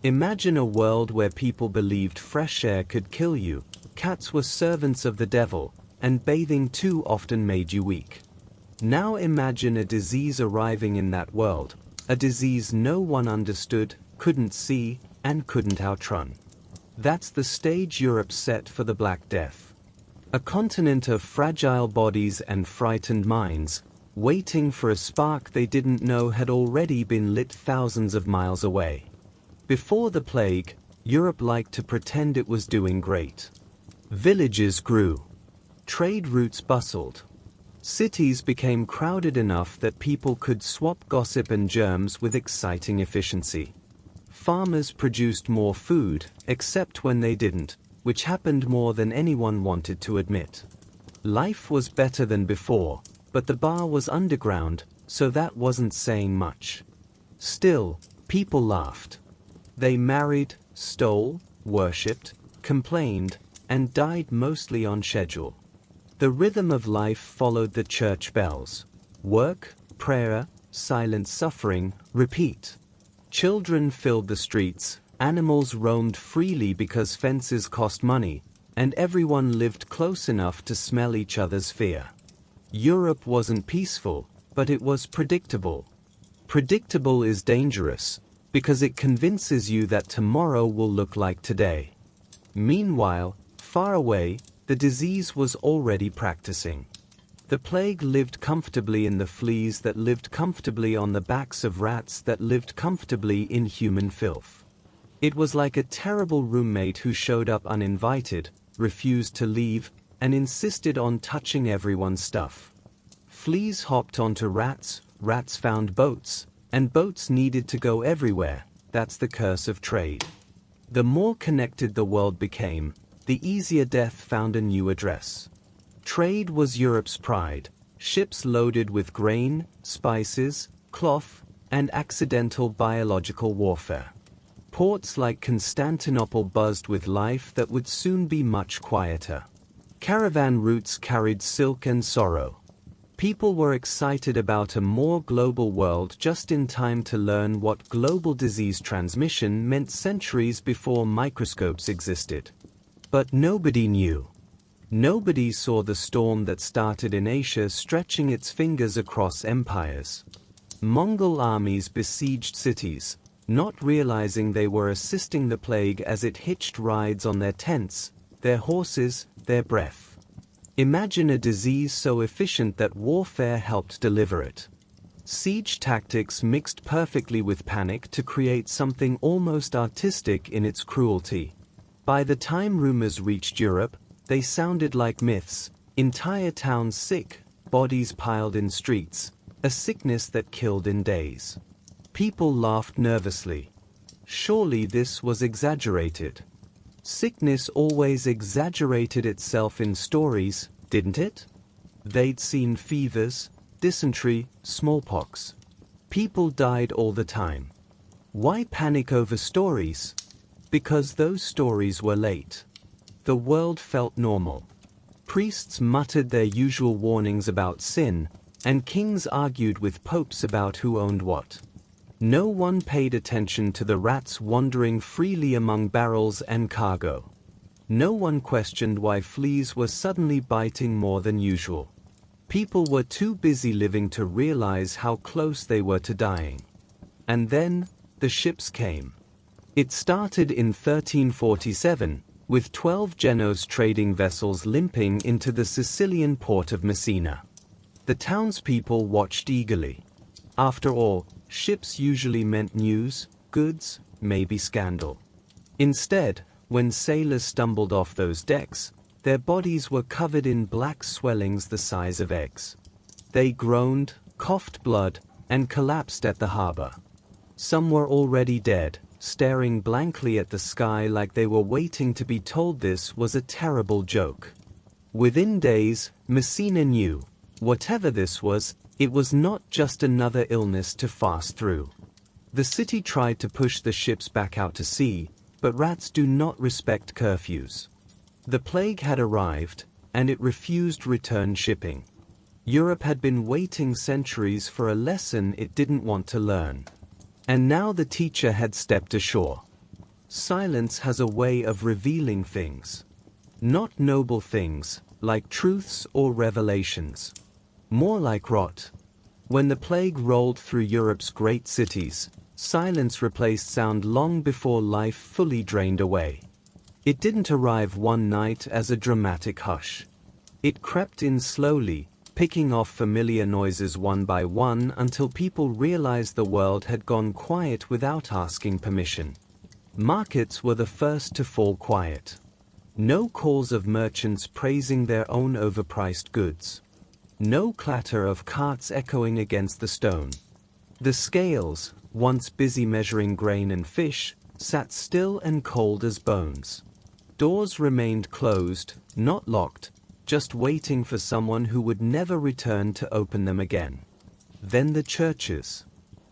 Imagine a world where people believed fresh air could kill you, cats were servants of the devil, and bathing too often made you weak. Now imagine a disease arriving in that world, a disease no one understood, couldn't see, and couldn't outrun. That's the stage Europe set for the Black Death. A continent of fragile bodies and frightened minds, waiting for a spark they didn't know had already been lit thousands of miles away. Before the plague, Europe liked to pretend it was doing great. Villages grew. Trade routes bustled. Cities became crowded enough that people could swap gossip and germs with exciting efficiency. Farmers produced more food, except when they didn't, which happened more than anyone wanted to admit. Life was better than before, but the bar was underground, so that wasn't saying much. Still, people laughed. They married, stole, worshipped, complained, and died mostly on schedule. The rhythm of life followed the church bells. Work, prayer, silent suffering, repeat. Children filled the streets, animals roamed freely because fences cost money, and everyone lived close enough to smell each other's fear. Europe wasn't peaceful, but it was predictable. Predictable is dangerous, because it convinces you that tomorrow will look like today. Meanwhile, far away, the disease was already practicing. The plague lived comfortably in the fleas that lived comfortably on the backs of rats that lived comfortably in human filth. It was like a terrible roommate who showed up uninvited, refused to leave, and insisted on touching everyone's stuff. Fleas hopped onto rats, rats found boats, and boats needed to go everywhere. That's the curse of trade. The more connected the world became, the easier death found a new address. Trade was Europe's pride, ships loaded with grain, spices, cloth, and accidental biological warfare. Ports like Constantinople buzzed with life that would soon be much quieter. Caravan routes carried silk and sorrow. People were excited about a more global world just in time to learn what global disease transmission meant centuries before microscopes existed. But nobody knew. Nobody saw the storm that started in Asia stretching its fingers across empires. Mongol armies besieged cities, not realizing they were assisting the plague as it hitched rides on their tents, their horses, their breath. Imagine a disease so efficient that warfare helped deliver it. Siege tactics mixed perfectly with panic to create something almost artistic in its cruelty. By the time rumors reached Europe, they sounded like myths. Entire towns sick, bodies piled in streets, a sickness that killed in days. People laughed nervously. Surely this was exaggerated. Sickness always exaggerated itself in stories, didn't it? They'd seen fevers, dysentery, smallpox. People died all the time. Why panic over stories? Because those stories were late. The world felt normal. Priests muttered their usual warnings about sin, and kings argued with popes about who owned what. No one paid attention to the rats wandering freely among barrels and cargo. No one questioned why fleas were suddenly biting more than usual. People were too busy living to realize how close they were to dying. And then, the ships came. It started in 1347, with 12 Genoese trading vessels limping into the Sicilian port of Messina. The townspeople watched eagerly. After all, ships usually meant news, goods, maybe scandal. Instead, when sailors stumbled off those decks, their bodies were covered in black swellings the size of eggs. They groaned, coughed blood, and collapsed at the harbor. Some were already dead, staring blankly at the sky like they were waiting to be told this was a terrible joke. Within days, Messina knew, whatever this was, it was not just another illness to fast through. The city tried to push the ships back out to sea, but rats do not respect curfews. The plague had arrived, and it refused return shipping. Europe had been waiting centuries for a lesson it didn't want to learn. And now the teacher had stepped ashore. Silence has a way of revealing things. Not noble things, like truths or revelations. More like rot. When the plague rolled through Europe's great cities, silence replaced sound long before life fully drained away. It didn't arrive one night as a dramatic hush. It crept in slowly, picking off familiar noises one by one until people realized the world had gone quiet without asking permission. Markets were the first to fall quiet. No calls of merchants praising their own overpriced goods. No clatter of carts echoing against the stone. The scales, once busy measuring grain and fish, sat still and cold as bones. Doors remained closed, not locked, just waiting for someone who would never return to open them again. Then the churches.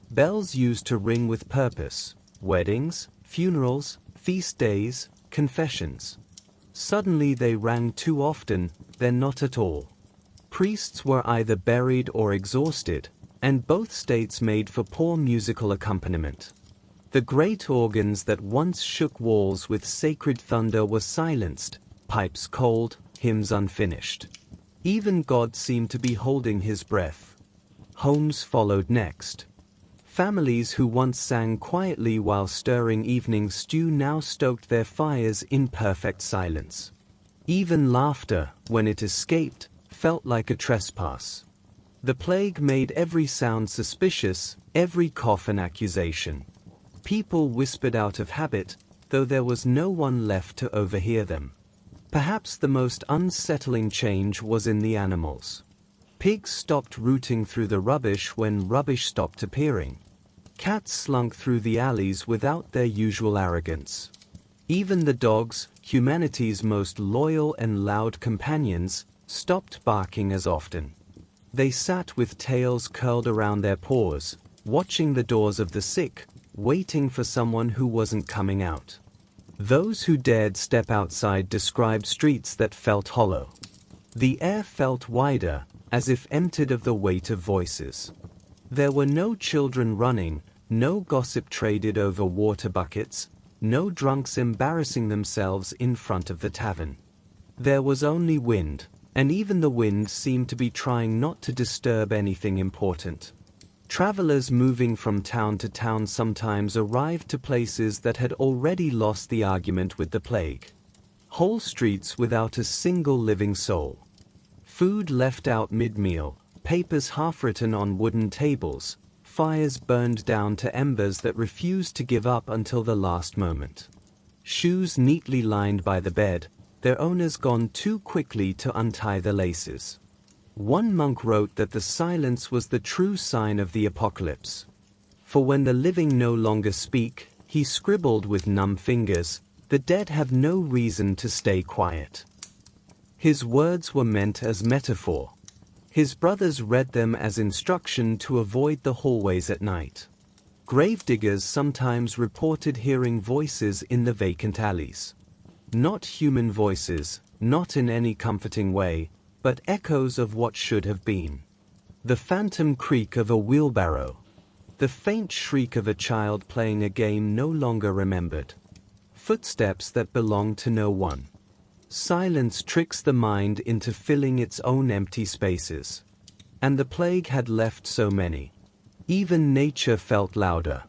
Bells used to ring with purpose. Weddings, funerals, feast days, confessions. Suddenly they rang too often, then not at all. Priests were either buried or exhausted, and both states made for poor musical accompaniment. The great organs that once shook walls with sacred thunder were silenced, pipes cold, hymns unfinished. Even God seemed to be holding his breath. Homes followed next. Families who once sang quietly while stirring evening stew now stoked their fires in perfect silence. Even laughter, when it escaped, felt like a trespass. The plague made every sound suspicious, every cough an accusation. People whispered out of habit, though there was no one left to overhear them. Perhaps the most unsettling change was in the animals. Pigs stopped rooting through the rubbish when rubbish stopped appearing. Cats slunk through the alleys without their usual arrogance. Even the dogs, humanity's most loyal and loud companions, stopped barking as often. They sat with tails curled around their paws, watching the doors of the sick, waiting for someone who wasn't coming out. Those who dared step outside described streets that felt hollow. The air felt wider, as if emptied of the weight of voices. There were no children running, no gossip traded over water buckets, no drunks embarrassing themselves in front of the tavern. There was only wind, and even the wind seemed to be trying not to disturb anything important. Travelers moving from town to town sometimes arrived to places that had already lost the argument with the plague. Whole streets without a single living soul. Food left out mid-meal, papers half-written on wooden tables, fires burned down to embers that refused to give up until the last moment. Shoes neatly lined by the bed, their owners gone too quickly to untie the laces. One monk wrote that the silence was the true sign of the apocalypse. For when the living no longer speak, he scribbled with numb fingers, the dead have no reason to stay quiet. His words were meant as metaphor. His brothers read them as instruction to avoid the hallways at night. Gravediggers sometimes reported hearing voices in the vacant alleys. Not human voices, not in any comforting way, but echoes of what should have been. The phantom creak of a wheelbarrow. The faint shriek of a child playing a game no longer remembered. Footsteps that belong to no one. Silence tricks the mind into filling its own empty spaces. And the plague had left so many. Even nature felt louder.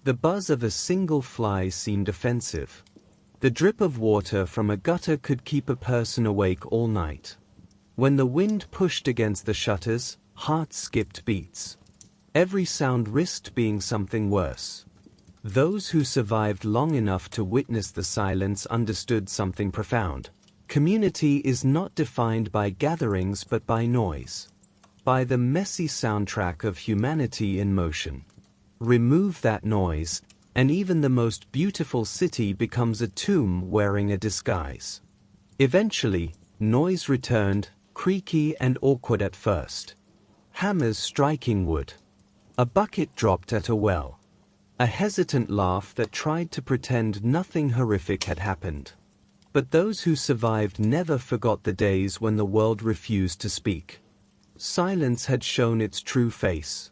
The buzz of a single fly seemed offensive. The drip of water from a gutter could keep a person awake all night. When the wind pushed against the shutters, hearts skipped beats. Every sound risked being something worse. Those who survived long enough to witness the silence understood something profound. Community is not defined by gatherings but by noise. By the messy soundtrack of humanity in motion. Remove that noise, and even the most beautiful city becomes a tomb wearing a disguise. Eventually, noise returned, creaky and awkward at first. Hammers striking wood. A bucket dropped at a well. A hesitant laugh that tried to pretend nothing horrific had happened. But those who survived never forgot the days when the world refused to speak. Silence had shown its true face.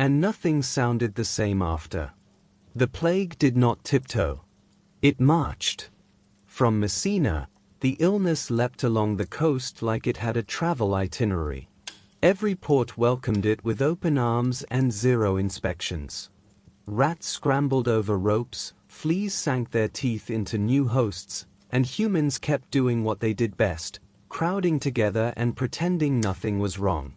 And nothing sounded the same after. The plague did not tiptoe. It marched. From Messina, the illness leapt along the coast like it had a travel itinerary. Every port welcomed it with open arms and zero inspections. Rats scrambled over ropes, fleas sank their teeth into new hosts, and humans kept doing what they did best, crowding together and pretending nothing was wrong.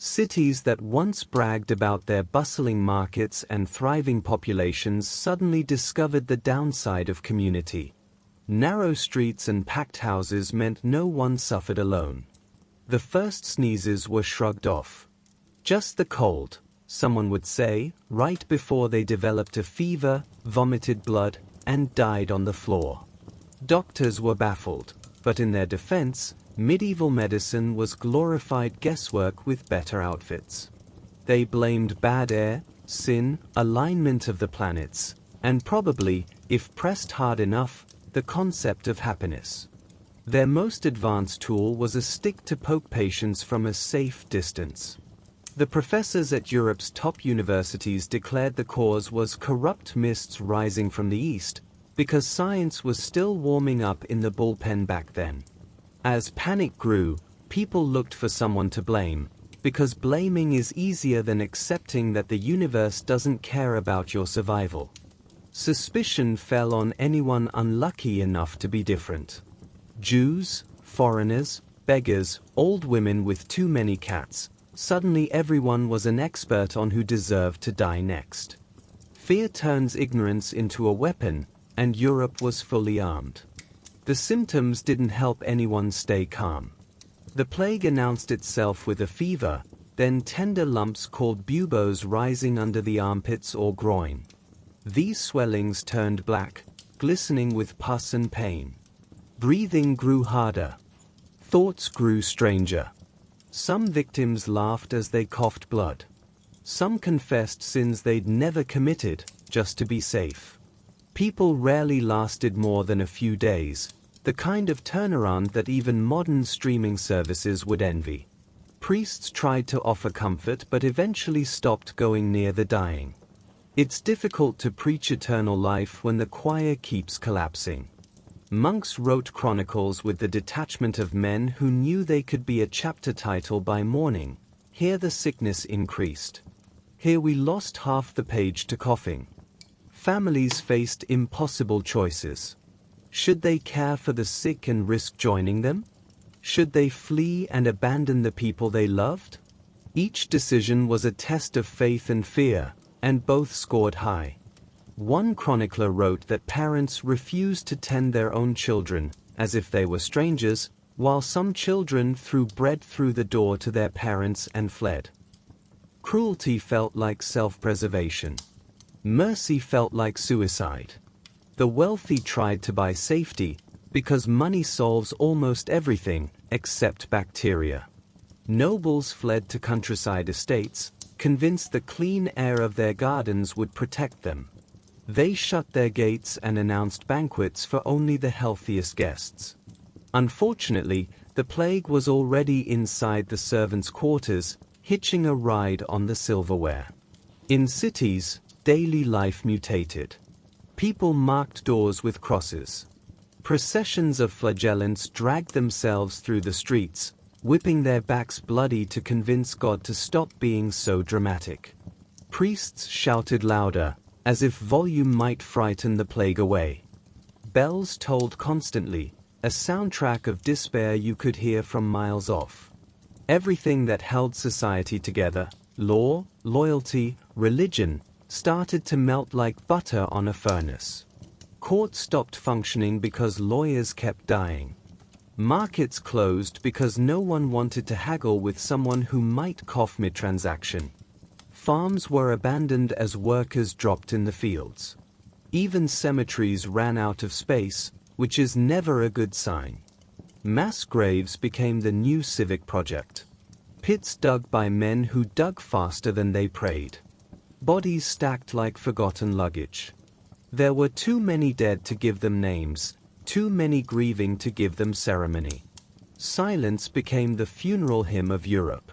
Cities that once bragged about their bustling markets and thriving populations suddenly discovered the downside of community. Narrow streets and packed houses meant no one suffered alone. The first sneezes were shrugged off. Just the cold, someone would say, right before they developed a fever, vomited blood, and died on the floor. Doctors were baffled, but in their defense, medieval medicine was glorified guesswork with better outfits. They blamed bad air, sin, alignment of the planets, and probably, if pressed hard enough, the concept of happiness. Their most advanced tool was a stick to poke patients from a safe distance. The professors at Europe's top universities declared the cause was corrupt mists rising from the east, because science was still warming up in the bullpen back then. As panic grew, people looked for someone to blame, because blaming is easier than accepting that the universe doesn't care about your survival. Suspicion fell on anyone unlucky enough to be different. Jews, foreigners, beggars, old women with too many cats. Suddenly everyone was an expert on who deserved to die next. Fear turns ignorance into a weapon, and Europe was fully armed. The symptoms didn't help anyone stay calm. The plague announced itself with a fever, then tender lumps called buboes rising under the armpits or groin. These swellings turned black, glistening with pus and pain. Breathing grew harder. Thoughts grew stranger. Some victims laughed as they coughed blood. Some confessed sins they'd never committed, just to be safe. People rarely lasted more than a few days, the kind of turnaround that even modern streaming services would envy. Priests tried to offer comfort but eventually stopped going near the dying. It's difficult to preach eternal life when the choir keeps collapsing. Monks wrote chronicles with the detachment of men who knew they could be a chapter title by morning. Here the sickness increased. Here we lost half the page to coughing. Families faced impossible choices. Should they care for the sick and risk joining them? Should they flee and abandon the people they loved? Each decision was a test of faith and fear, and both scored high. One chronicler wrote that parents refused to tend their own children, as if they were strangers, while some children threw bread through the door to their parents and fled. Cruelty felt like self-preservation. Mercy felt like suicide. The wealthy tried to buy safety, because money solves almost everything, except bacteria. Nobles fled to countryside estates, convinced the clean air of their gardens would protect them. They shut their gates and announced banquets for only the healthiest guests. Unfortunately, the plague was already inside the servants' quarters, hitching a ride on the silverware. In cities, daily life mutated. People marked doors with crosses. Processions of flagellants dragged themselves through the streets, whipping their backs bloody to convince God to stop being so dramatic. Priests shouted louder, as if volume might frighten the plague away. Bells tolled constantly, a soundtrack of despair you could hear from miles off. Everything that held society together, law, loyalty, religion, started to melt like butter on a furnace. Courts stopped functioning because lawyers kept dying. Markets closed because no one wanted to haggle with someone who might cough mid-transaction. Farms were abandoned as workers dropped in the fields. Even cemeteries ran out of space, which is never a good sign. Mass graves became the new civic project. Pits dug by men who dug faster than they prayed. Bodies stacked like forgotten luggage. There were too many dead to give them names, too many grieving to give them ceremony. Silence became the funeral hymn of Europe.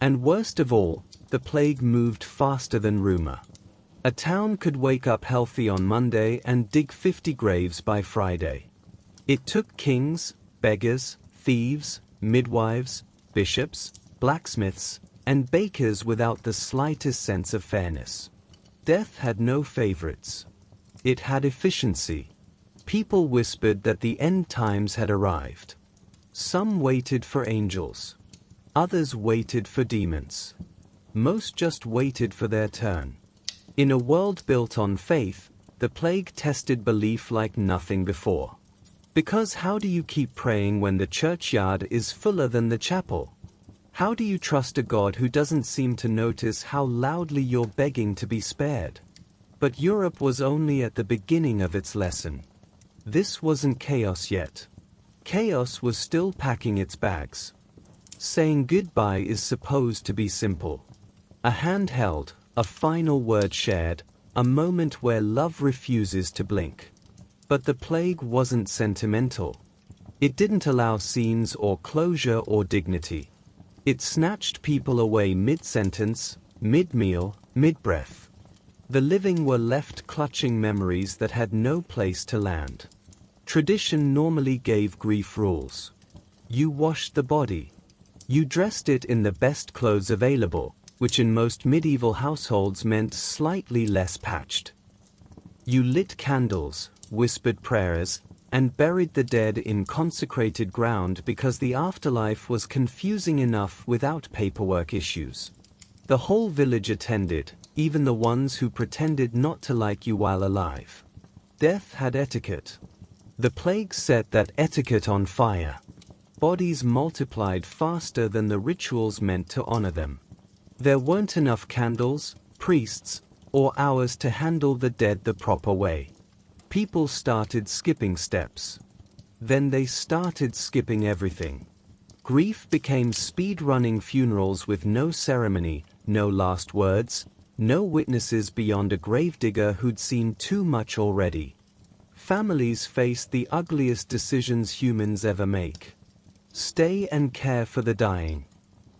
And worst of all, the plague moved faster than rumor. A town could wake up healthy on Monday and dig 50 graves by Friday. It took kings, beggars, thieves, midwives, bishops, blacksmiths, and bakers without the slightest sense of fairness. Death had no favorites. It had efficiency. People whispered that the end times had arrived. Some waited for angels. Others waited for demons. Most just waited for their turn. In a world built on faith, the plague tested belief like nothing before. Because how do you keep praying when the churchyard is fuller than the chapel? How do you trust a God who doesn't seem to notice how loudly you're begging to be spared? But Europe was only at the beginning of its lesson. This wasn't chaos yet. Chaos was still packing its bags. Saying goodbye is supposed to be simple. A hand held, a final word shared, a moment where love refuses to blink. But the plague wasn't sentimental. It didn't allow scenes or closure or dignity. It snatched people away mid-sentence, mid-meal, mid-breath. The living were left clutching memories that had no place to land. Tradition normally gave grief rules. You washed the body. You dressed it in the best clothes available, which in most medieval households meant slightly less patched. You lit candles, whispered prayers, and buried the dead in consecrated ground because the afterlife was confusing enough without paperwork issues. The whole village attended, even the ones who pretended not to like you while alive. Death had etiquette. The plague set that etiquette on fire. Bodies multiplied faster than the rituals meant to honor them. There weren't enough candles, priests, or hours to handle the dead the proper way. People started skipping steps. Then they started skipping everything. Grief became speed-running funerals with no ceremony, no last words, no witnesses beyond a gravedigger who'd seen too much already. Families faced the ugliest decisions humans ever make. Stay and care for the dying,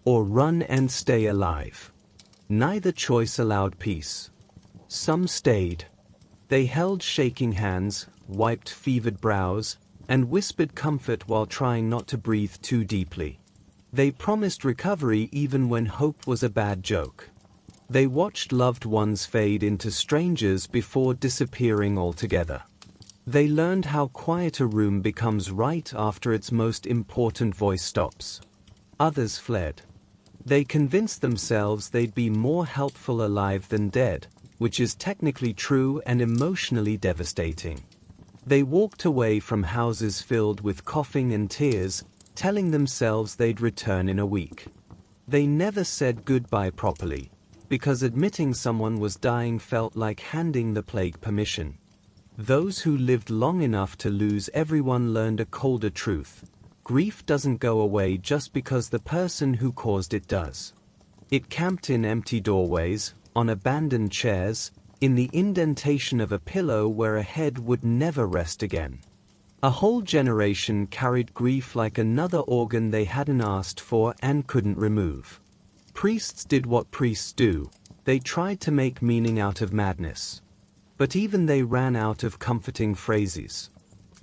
or run and stay alive. Neither choice allowed peace. Some stayed. They held shaking hands, wiped fevered brows, and whispered comfort while trying not to breathe too deeply. They promised recovery even when hope was a bad joke. They watched loved ones fade into strangers before disappearing altogether. They learned how quiet a room becomes right after its most important voice stops. Others fled. They convinced themselves they'd be more helpful alive than dead, which is technically true and emotionally devastating. They walked away from houses filled with coughing and tears, telling themselves they'd return in a week. They never said goodbye properly, because admitting someone was dying felt like handing the plague permission. Those who lived long enough to lose everyone learned a colder truth. Grief doesn't go away just because the person who caused it does. It camped in empty doorways, on abandoned chairs, in the indentation of a pillow where a head would never rest again. A whole generation carried grief like another organ they hadn't asked for and couldn't remove. Priests did what priests do. They tried to make meaning out of madness. But even they ran out of comforting phrases.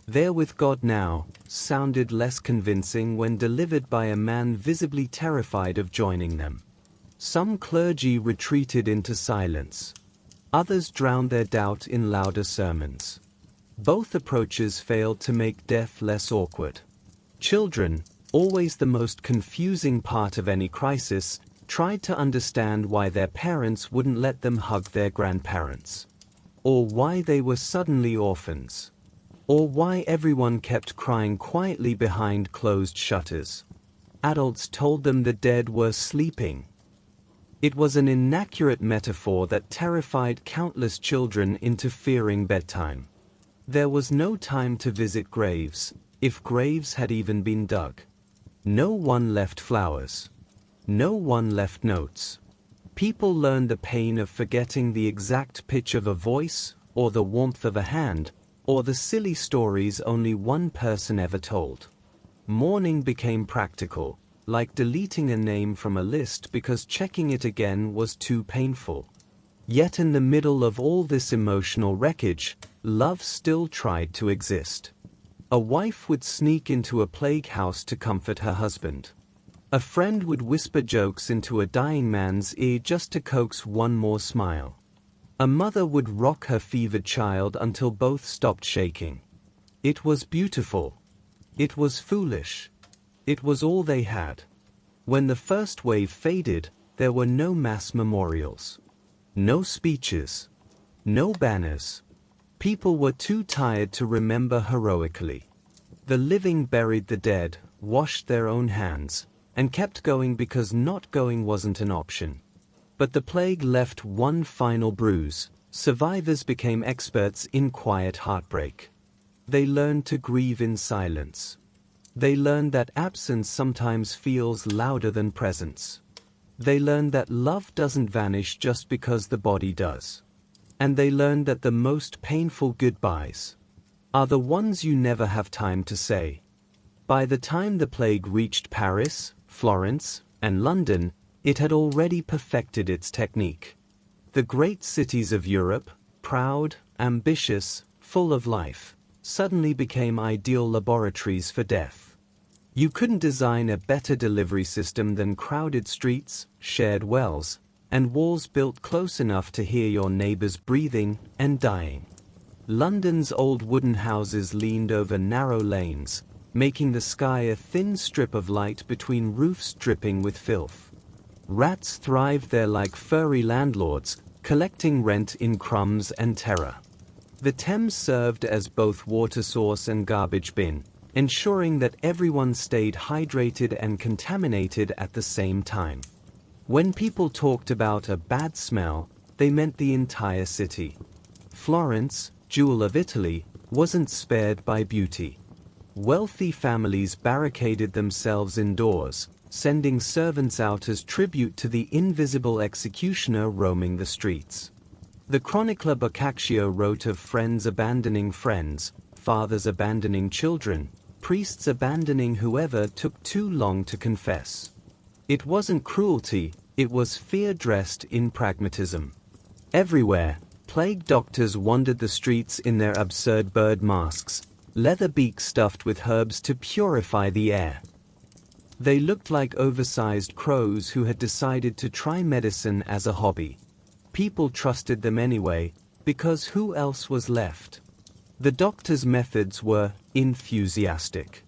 "They're with God now" sounded less convincing when delivered by a man visibly terrified of joining them. Some clergy retreated into silence. Others drowned their doubt in louder sermons. Both approaches failed to make death less awkward. Children, always the most confusing part of any crisis, tried to understand why their parents wouldn't let them hug their grandparents. Or why they were suddenly orphans. Or why everyone kept crying quietly behind closed shutters. Adults told them the dead were sleeping. It was an inaccurate metaphor that terrified countless children into fearing bedtime. There was no time to visit graves, if graves had even been dug. No one left flowers. No one left notes. People learned the pain of forgetting the exact pitch of a voice, or the warmth of a hand, or the silly stories only one person ever told. Mourning became practical, like deleting a name from a list because checking it again was too painful. Yet in the middle of all this emotional wreckage, love still tried to exist. A wife would sneak into a plague house to comfort her husband. A friend would whisper jokes into a dying man's ear just to coax one more smile. A mother would rock her fevered child until both stopped shaking. It was beautiful. It was foolish. It was all they had. When the first wave faded, there were no mass memorials. No speeches. No banners. People were too tired to remember heroically. The living buried the dead, washed their own hands, and kept going because not going wasn't an option. But the plague left one final bruise. Survivors became experts in quiet heartbreak. They learned to grieve in silence. They learned that absence sometimes feels louder than presence. They learned that love doesn't vanish just because the body does. And they learned that the most painful goodbyes are the ones you never have time to say. By the time the plague reached Paris, Florence, and London, it had already perfected its technique. The great cities of Europe, proud, ambitious, full of life, suddenly became ideal laboratories for death. You couldn't design a better delivery system than crowded streets, shared wells, and walls built close enough to hear your neighbors breathing and dying. London's old wooden houses leaned over narrow lanes, making the sky a thin strip of light between roofs dripping with filth. Rats thrived there like furry landlords, collecting rent in crumbs and terror. The Thames served as both water source and garbage bin, ensuring that everyone stayed hydrated and contaminated at the same time. When people talked about a bad smell, they meant the entire city. Florence, jewel of Italy, wasn't spared by beauty. Wealthy families barricaded themselves indoors, sending servants out as tribute to the invisible executioner roaming the streets. The chronicler Boccaccio wrote of friends abandoning friends, fathers abandoning children, priests abandoning whoever took too long to confess. It wasn't cruelty, it was fear dressed in pragmatism. Everywhere, plague doctors wandered the streets in their absurd bird masks, leather beaks stuffed with herbs to purify the air. They looked like oversized crows who had decided to try medicine as a hobby. People trusted them anyway, because who else was left? The doctors' methods were enthusiastic.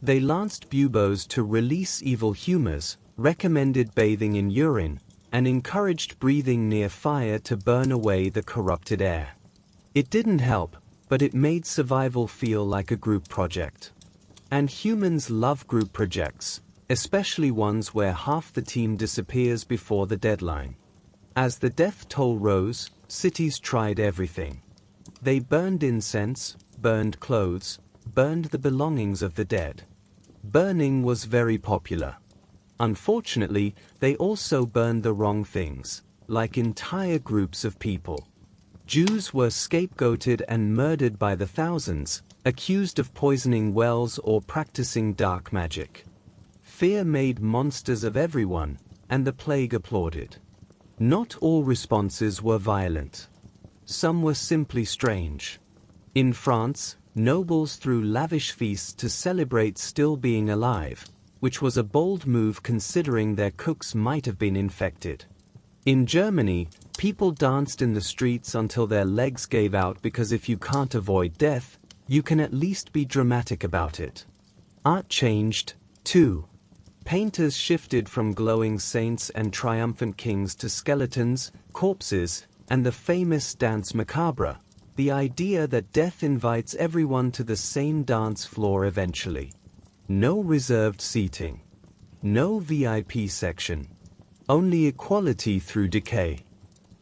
They lanced buboes to release evil humors, recommended bathing in urine, and encouraged breathing near fire to burn away the corrupted air. It didn't help, but it made survival feel like a group project. And humans love group projects, especially ones where half the team disappears before the deadline. As the death toll rose, cities tried everything. They burned incense, burned clothes, burned the belongings of the dead. Burning was very popular. Unfortunately, they also burned the wrong things, like entire groups of people. Jews were scapegoated and murdered by the thousands, accused of poisoning wells or practicing dark magic. Fear made monsters of everyone, and the plague applauded. Not all responses were violent. Some were simply strange. In France, nobles threw lavish feasts to celebrate still being alive, which was a bold move considering their cooks might have been infected. In Germany, people danced in the streets until their legs gave out because if you can't avoid death, you can at least be dramatic about it. Art changed, too. Painters shifted from glowing saints and triumphant kings to skeletons, corpses, and the famous dance macabre, the idea that death invites everyone to the same dance floor eventually. No reserved seating. No VIP section. Only equality through decay.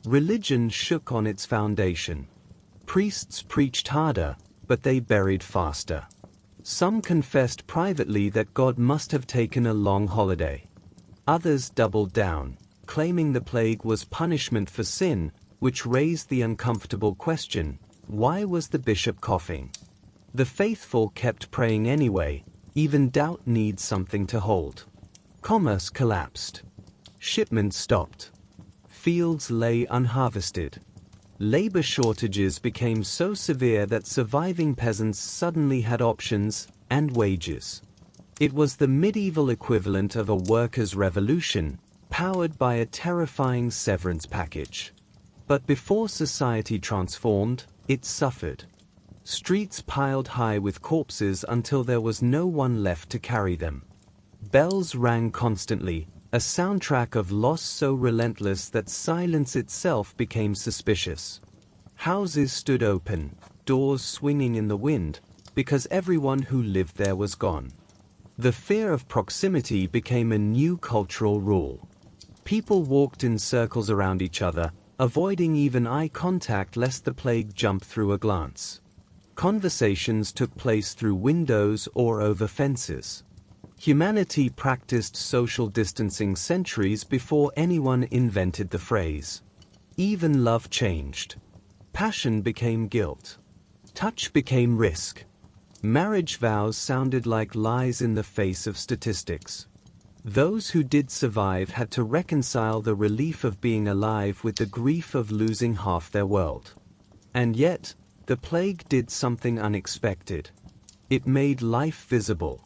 Religion shook on its foundation. Priests preached harder, but they buried faster. Some confessed privately that God must have taken a long holiday. Others doubled down, claiming the plague was punishment for sin, which raised the uncomfortable question, why was the bishop coughing? The faithful kept praying anyway, even doubt needs something to hold. Commerce collapsed. Shipments stopped. Fields lay unharvested. Labor shortages became so severe that surviving peasants suddenly had options and wages. It was the medieval equivalent of a workers' revolution, powered by a terrifying severance package. But before society transformed, it suffered. Streets piled high with corpses until there was no one left to carry them. Bells rang constantly, a soundtrack of loss so relentless that silence itself became suspicious. Houses stood open, doors swinging in the wind, because everyone who lived there was gone. The fear of proximity became a new cultural rule. People walked in circles around each other, avoiding even eye contact lest the plague jump through a glance. Conversations took place through windows or over fences. Humanity practiced social distancing centuries before anyone invented the phrase. Even love changed. Passion became guilt. Touch became risk. Marriage vows sounded like lies in the face of statistics. Those who did survive had to reconcile the relief of being alive with the grief of losing half their world. And yet, the plague did something unexpected. It made life visible.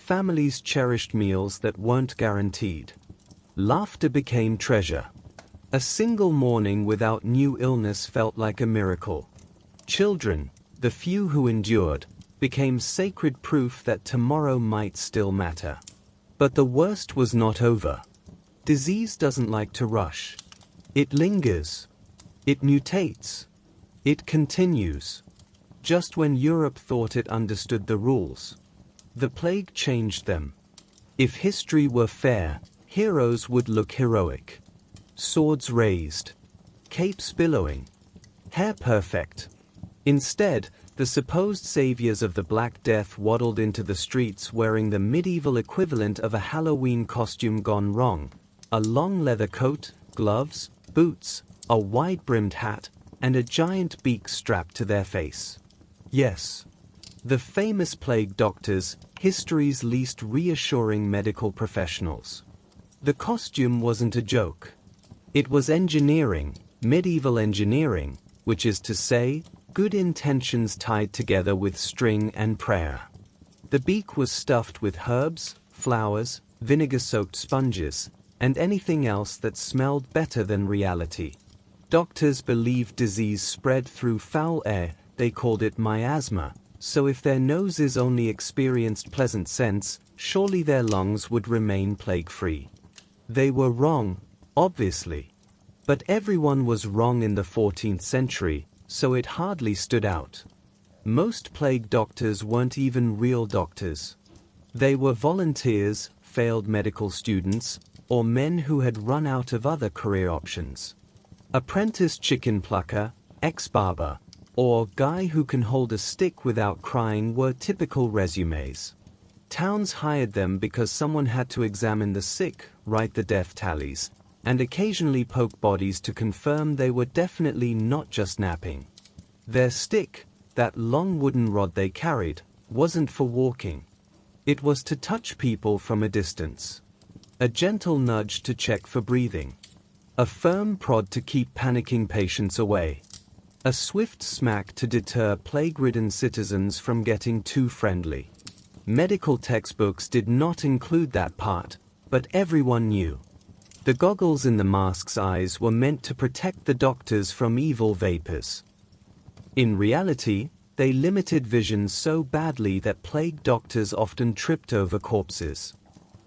Families cherished meals that weren't guaranteed. Laughter became treasure. A single morning without new illness felt like a miracle. Children, the few who endured, became sacred proof that tomorrow might still matter. But the worst was not over. Disease doesn't like to rush. It lingers. It mutates. It continues. Just when Europe thought it understood the rules, the plague changed them. If history were fair, heroes would look heroic. Swords raised. Capes billowing. Hair perfect. Instead, the supposed saviors of the Black Death waddled into the streets wearing the medieval equivalent of a Halloween costume gone wrong. A long leather coat, gloves, boots, a wide-brimmed hat, and a giant beak strapped to their face. Yes. The famous plague doctors, history's least reassuring medical professionals. The costume wasn't a joke. It was engineering, medieval engineering, which is to say, good intentions tied together with string and prayer. The beak was stuffed with herbs, flowers, vinegar-soaked sponges, and anything else that smelled better than reality. Doctors believed disease spread through foul air, they called it miasma, so if their noses only experienced pleasant scents, surely their lungs would remain plague-free. They were wrong, obviously. But everyone was wrong in the 14th century, so it hardly stood out. Most plague doctors weren't even real doctors. They were volunteers, failed medical students, or men who had run out of other career options. Apprentice chicken plucker, ex-barber, or guy who can hold a stick without crying were typical resumes. Towns hired them because someone had to examine the sick, write the death tallies, and occasionally poke bodies to confirm they were definitely not just napping. Their stick, that long wooden rod they carried, wasn't for walking. It was to touch people from a distance. A gentle nudge to check for breathing. A firm prod to keep panicking patients away. A swift smack to deter plague-ridden citizens from getting too friendly. Medical textbooks did not include that part, but everyone knew. The goggles in the mask's eyes were meant to protect the doctors from evil vapors. In reality, they limited vision so badly that plague doctors often tripped over corpses.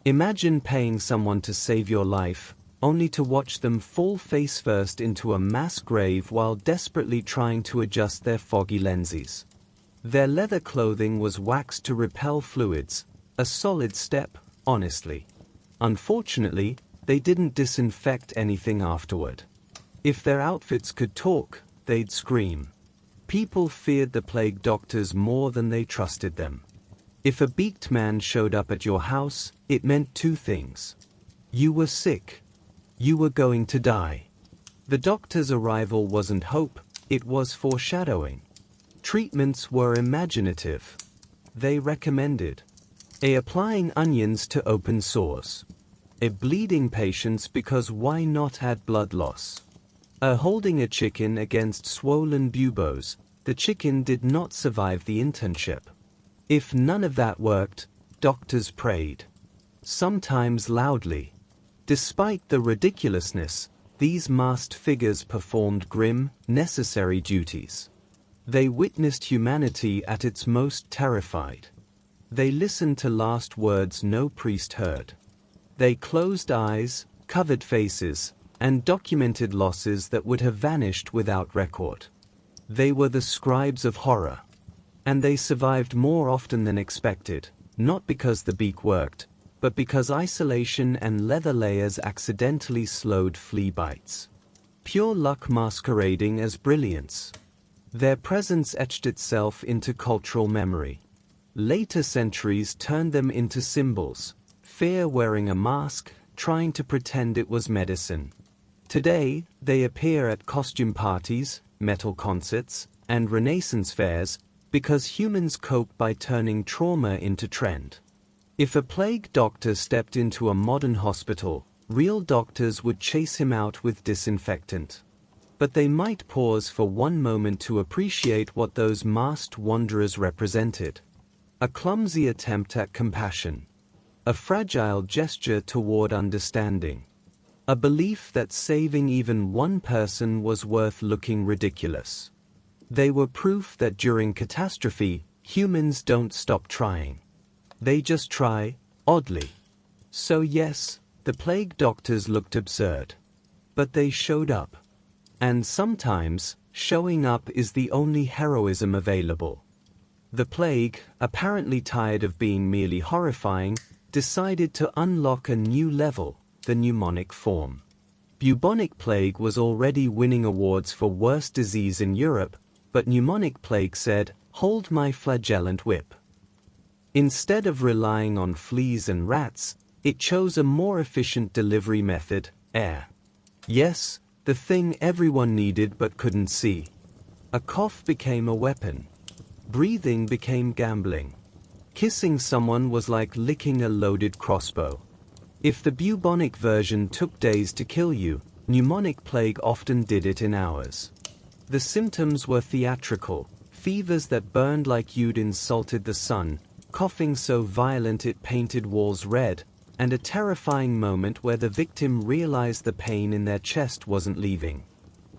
Imagine paying someone to save your life, only to watch them fall face first into a mass grave while desperately trying to adjust their foggy lenses. Their leather clothing was waxed to repel fluids, a solid step, honestly. Unfortunately, they didn't disinfect anything afterward. If their outfits could talk, they'd scream. People feared the plague doctors more than they trusted them. If a beaked man showed up at your house, it meant two things. You were sick. You were going to die. The doctor's arrival wasn't hope, it was foreshadowing. Treatments were imaginative. They recommended applying onions to open sores. A bleeding patients because why not add blood loss? A holding a chicken against swollen buboes, the chicken did not survive the internship. If none of that worked, doctors prayed. Sometimes loudly. Despite the ridiculousness, these masked figures performed grim, necessary duties. They witnessed humanity at its most terrified. They listened to last words no priest heard. They closed eyes, covered faces, and documented losses that would have vanished without record. They were the scribes of horror. And they survived more often than expected, not because the beak worked, but because isolation and leather layers accidentally slowed flea bites. Pure luck masquerading as brilliance. Their presence etched itself into cultural memory. Later centuries turned them into symbols, fear wearing a mask, trying to pretend it was medicine. Today, they appear at costume parties, metal concerts, and Renaissance fairs, because humans cope by turning trauma into trend. If a plague doctor stepped into a modern hospital, real doctors would chase him out with disinfectant. But they might pause for one moment to appreciate what those masked wanderers represented. A clumsy attempt at compassion. A fragile gesture toward understanding. A belief that saving even one person was worth looking ridiculous. They were proof that during catastrophe, humans don't stop trying. They just try, oddly. So yes, the plague doctors looked absurd. But they showed up. And sometimes, showing up is the only heroism available. The plague, apparently tired of being merely horrifying, decided to unlock a new level, the pneumonic form. Bubonic plague was already winning awards for worst disease in Europe, but pneumonic plague said, "Hold my flagellant whip." Instead of relying on fleas and rats, it chose a more efficient delivery method, air. Yes, the thing everyone needed but couldn't see. A cough became a weapon. Breathing became gambling. Kissing someone was like licking a loaded crossbow. If the bubonic version took days to kill you, pneumonic plague often did it in hours. The symptoms were theatrical, fevers that burned like you'd insulted the sun, coughing so violent it painted walls red, and a terrifying moment where the victim realized the pain in their chest wasn't leaving.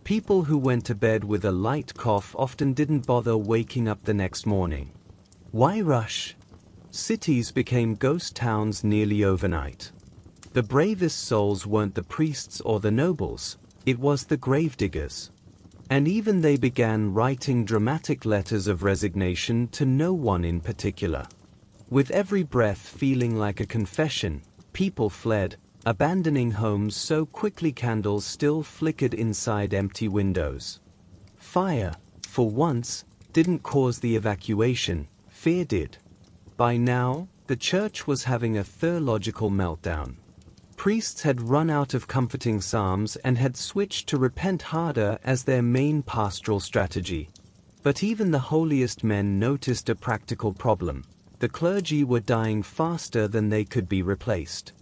People who went to bed with a light cough often didn't bother waking up the next morning. Why rush? Cities became ghost towns nearly overnight. The bravest souls weren't the priests or the nobles, it was the gravediggers. And even they began writing dramatic letters of resignation to no one in particular. With every breath feeling like a confession, people fled, abandoning homes so quickly candles still flickered inside empty windows. Fire, for once, didn't cause the evacuation, fear did. By now, the church was having a theological meltdown. Priests had run out of comforting psalms and had switched to repent harder as their main pastoral strategy. But even the holiest men noticed a practical problem. The clergy were dying faster than they could be replaced.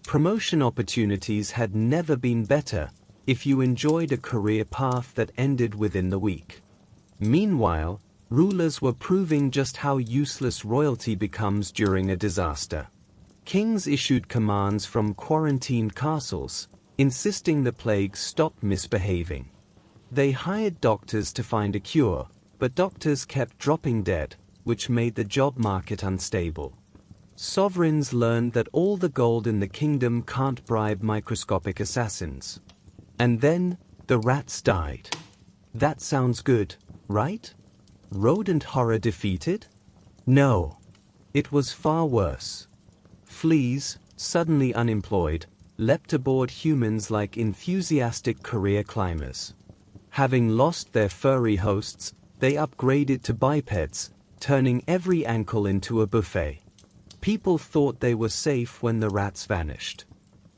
Promotion opportunities had never been better if you enjoyed a career path that ended within the week. Meanwhile, rulers were proving just how useless royalty becomes during a disaster. Kings issued commands from quarantined castles, insisting the plague stop misbehaving. They hired doctors to find a cure, but doctors kept dropping dead, which made the job market unstable. Sovereigns learned that all the gold in the kingdom can't bribe microscopic assassins. And then, the rats died. That sounds good, right? Rodent horror defeated? No. It was far worse. Fleas, suddenly unemployed, leapt aboard humans like enthusiastic career climbers. Having lost their furry hosts, they upgraded to bipeds, turning every ankle into a buffet. People thought they were safe when the rats vanished.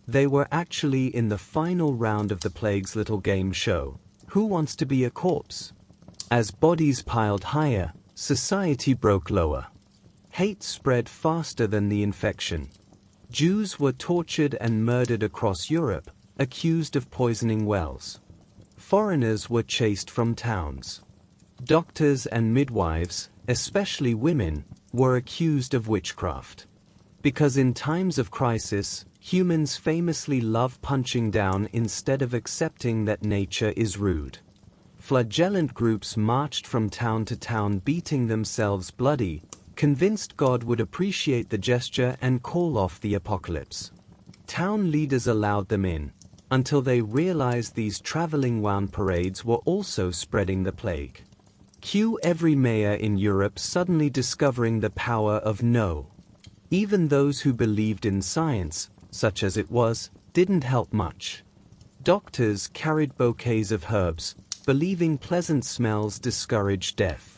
They were actually in the final round of the plague's little game show, Who Wants to Be a Corpse? As bodies piled higher, society broke lower. Hate spread faster than the infection. Jews were tortured and murdered across Europe, accused of poisoning wells. Foreigners were chased from towns. Doctors and midwives, especially women, were accused of witchcraft. Because in times of crisis, humans famously love punching down instead of accepting that nature is rude. Flagellant groups marched from town to town beating themselves bloody, convinced God would appreciate the gesture and call off the apocalypse. Town leaders allowed them in, until they realized these traveling wound parades were also spreading the plague. Cue every mayor in Europe suddenly discovering the power of no. Even those who believed in science, such as it was, didn't help much. Doctors carried bouquets of herbs, believing pleasant smells discouraged death.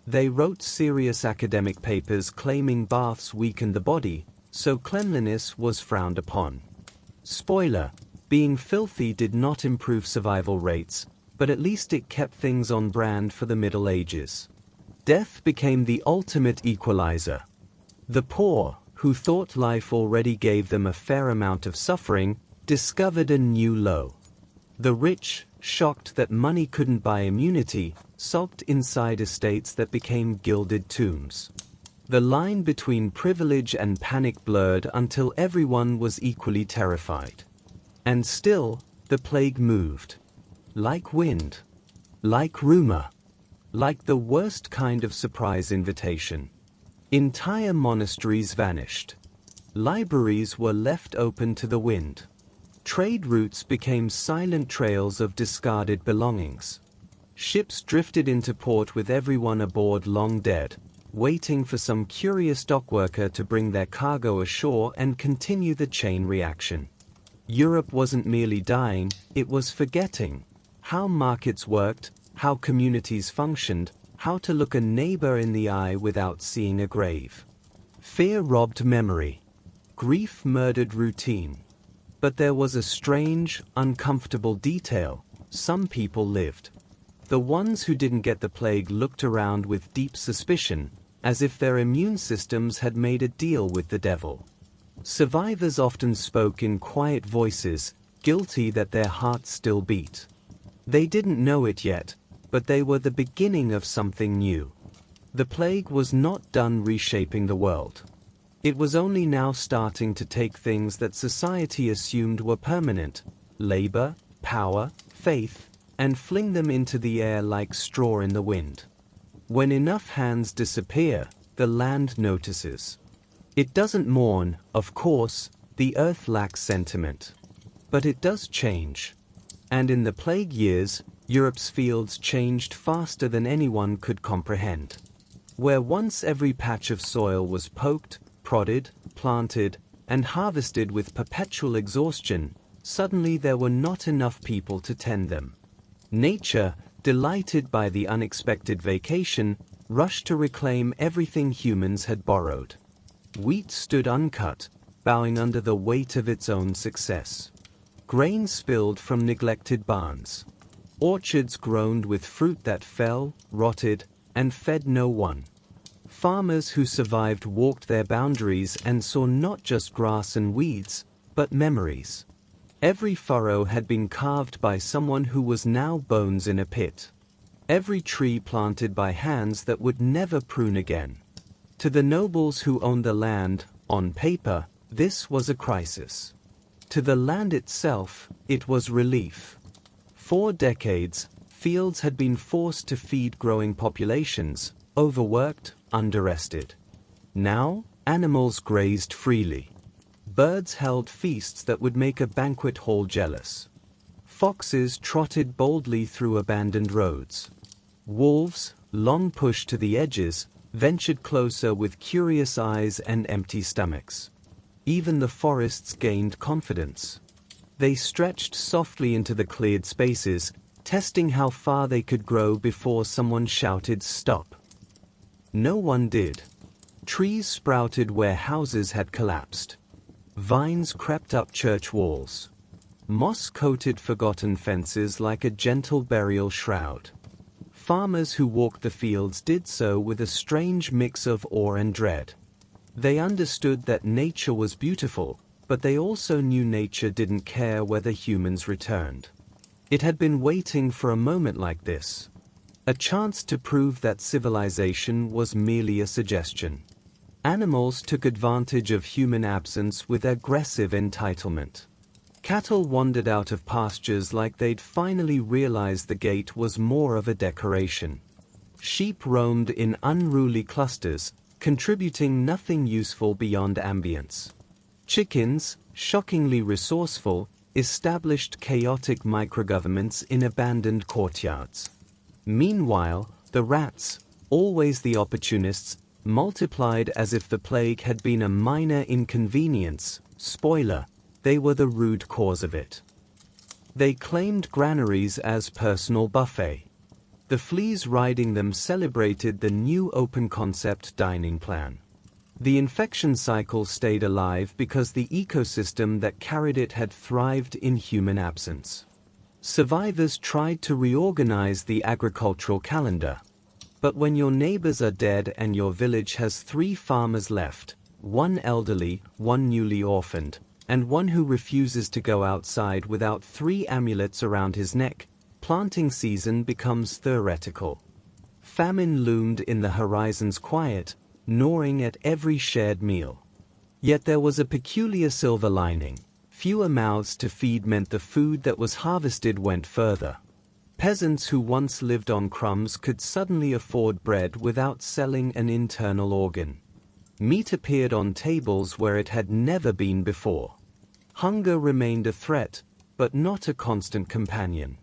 They wrote serious academic papers claiming baths weakened the body, so cleanliness was frowned upon. Spoiler: being filthy did not improve survival rates, but at least it kept things on brand for the Middle Ages. Death became the ultimate equalizer. The poor, who thought life already gave them a fair amount of suffering, discovered a new low. The rich, shocked that money couldn't buy immunity, sulked inside estates that became gilded tombs. The line between privilege and panic blurred until everyone was equally terrified. And still, the plague moved. Like wind. Like rumor. Like the worst kind of surprise invitation. Entire monasteries vanished. Libraries were left open to the wind. Trade routes became silent trails of discarded belongings. Ships drifted into port with everyone aboard long dead, waiting for some curious dockworker to bring their cargo ashore and continue the chain reaction. Europe wasn't merely dying, it was forgetting how markets worked, how communities functioned, how to look a neighbor in the eye without seeing a grave. Fear robbed memory. Grief murdered routine. But there was a strange, uncomfortable detail: some people lived. The ones who didn't get the plague looked around with deep suspicion, as if their immune systems had made a deal with the devil. Survivors often spoke in quiet voices, guilty that their hearts still beat. They didn't know it yet, but they were the beginning of something new. The plague was not done reshaping the world. It was only now starting to take things that society assumed were permanent: labor, power, faith, and fling them into the air like straw in the wind. When enough hands disappear, the land notices. It doesn't mourn, of course, the earth lacks sentiment. But it does change. And in the plague years, Europe's fields changed faster than anyone could comprehend. Where once every patch of soil was poked, prodded, planted, and harvested with perpetual exhaustion, suddenly there were not enough people to tend them. Nature, delighted by the unexpected vacation, rushed to reclaim everything humans had borrowed. Wheat stood uncut, bowing under the weight of its own success. Grain spilled from neglected barns. Orchards groaned with fruit that fell, rotted, and fed no one. Farmers who survived walked their boundaries and saw not just grass and weeds, but memories. Every furrow had been carved by someone who was now bones in a pit. Every tree planted by hands that would never prune again. To the nobles who owned the land, on paper, this was a crisis. To the land itself, it was relief. For decades, fields had been forced to feed growing populations, overworked, underrested. Now, animals grazed freely. Birds held feasts that would make a banquet hall jealous. Foxes trotted boldly through abandoned roads. Wolves, long pushed to the edges, ventured closer with curious eyes and empty stomachs. Even the forests gained confidence. They stretched softly into the cleared spaces, testing how far they could grow before someone shouted "Stop." No one did. Trees sprouted where houses had collapsed. Vines crept up church walls. Moss coated forgotten fences like a gentle burial shroud. Farmers who walked the fields did so with a strange mix of awe and dread. They understood that nature was beautiful, but they also knew nature didn't care whether humans returned. It had been waiting for a moment like this. A chance to prove that civilization was merely a suggestion. Animals took advantage of human absence with aggressive entitlement. Cattle wandered out of pastures like they'd finally realized the gate was more of a decoration. Sheep roamed in unruly clusters, contributing nothing useful beyond ambience. Chickens, shockingly resourceful, established chaotic microgovernments in abandoned courtyards. Meanwhile, the rats, always the opportunists, multiplied as if the plague had been a minor inconvenience. Spoiler, they were the root cause of it. They claimed granaries as personal buffet. The fleas riding them celebrated the new open-concept dining plan. The infection cycle stayed alive because the ecosystem that carried it had thrived in human absence. Survivors tried to reorganize the agricultural calendar. But when your neighbors are dead and your village has 3 farmers left, one elderly, one newly orphaned, and one who refuses to go outside without 3 amulets around his neck, planting season becomes theoretical. Famine loomed in the horizon's quiet, gnawing at every shared meal. Yet there was a peculiar silver lining. Fewer mouths to feed meant the food that was harvested went further. Peasants who once lived on crumbs could suddenly afford bread without selling an internal organ. Meat appeared on tables where it had never been before. Hunger remained a threat, but not a constant companion.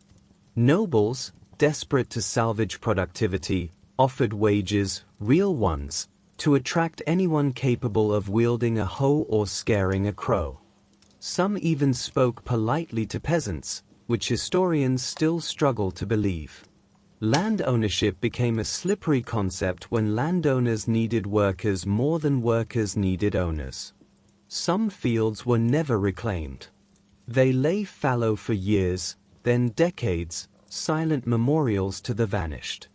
Nobles, desperate to salvage productivity, offered wages, real ones, to attract anyone capable of wielding a hoe or scaring a crow. Some even spoke politely to peasants, which historians still struggle to believe. Land ownership became a slippery concept when landowners needed workers more than workers needed owners. Some fields were never reclaimed. They lay fallow for years, then decades, silent memorials to the vanished.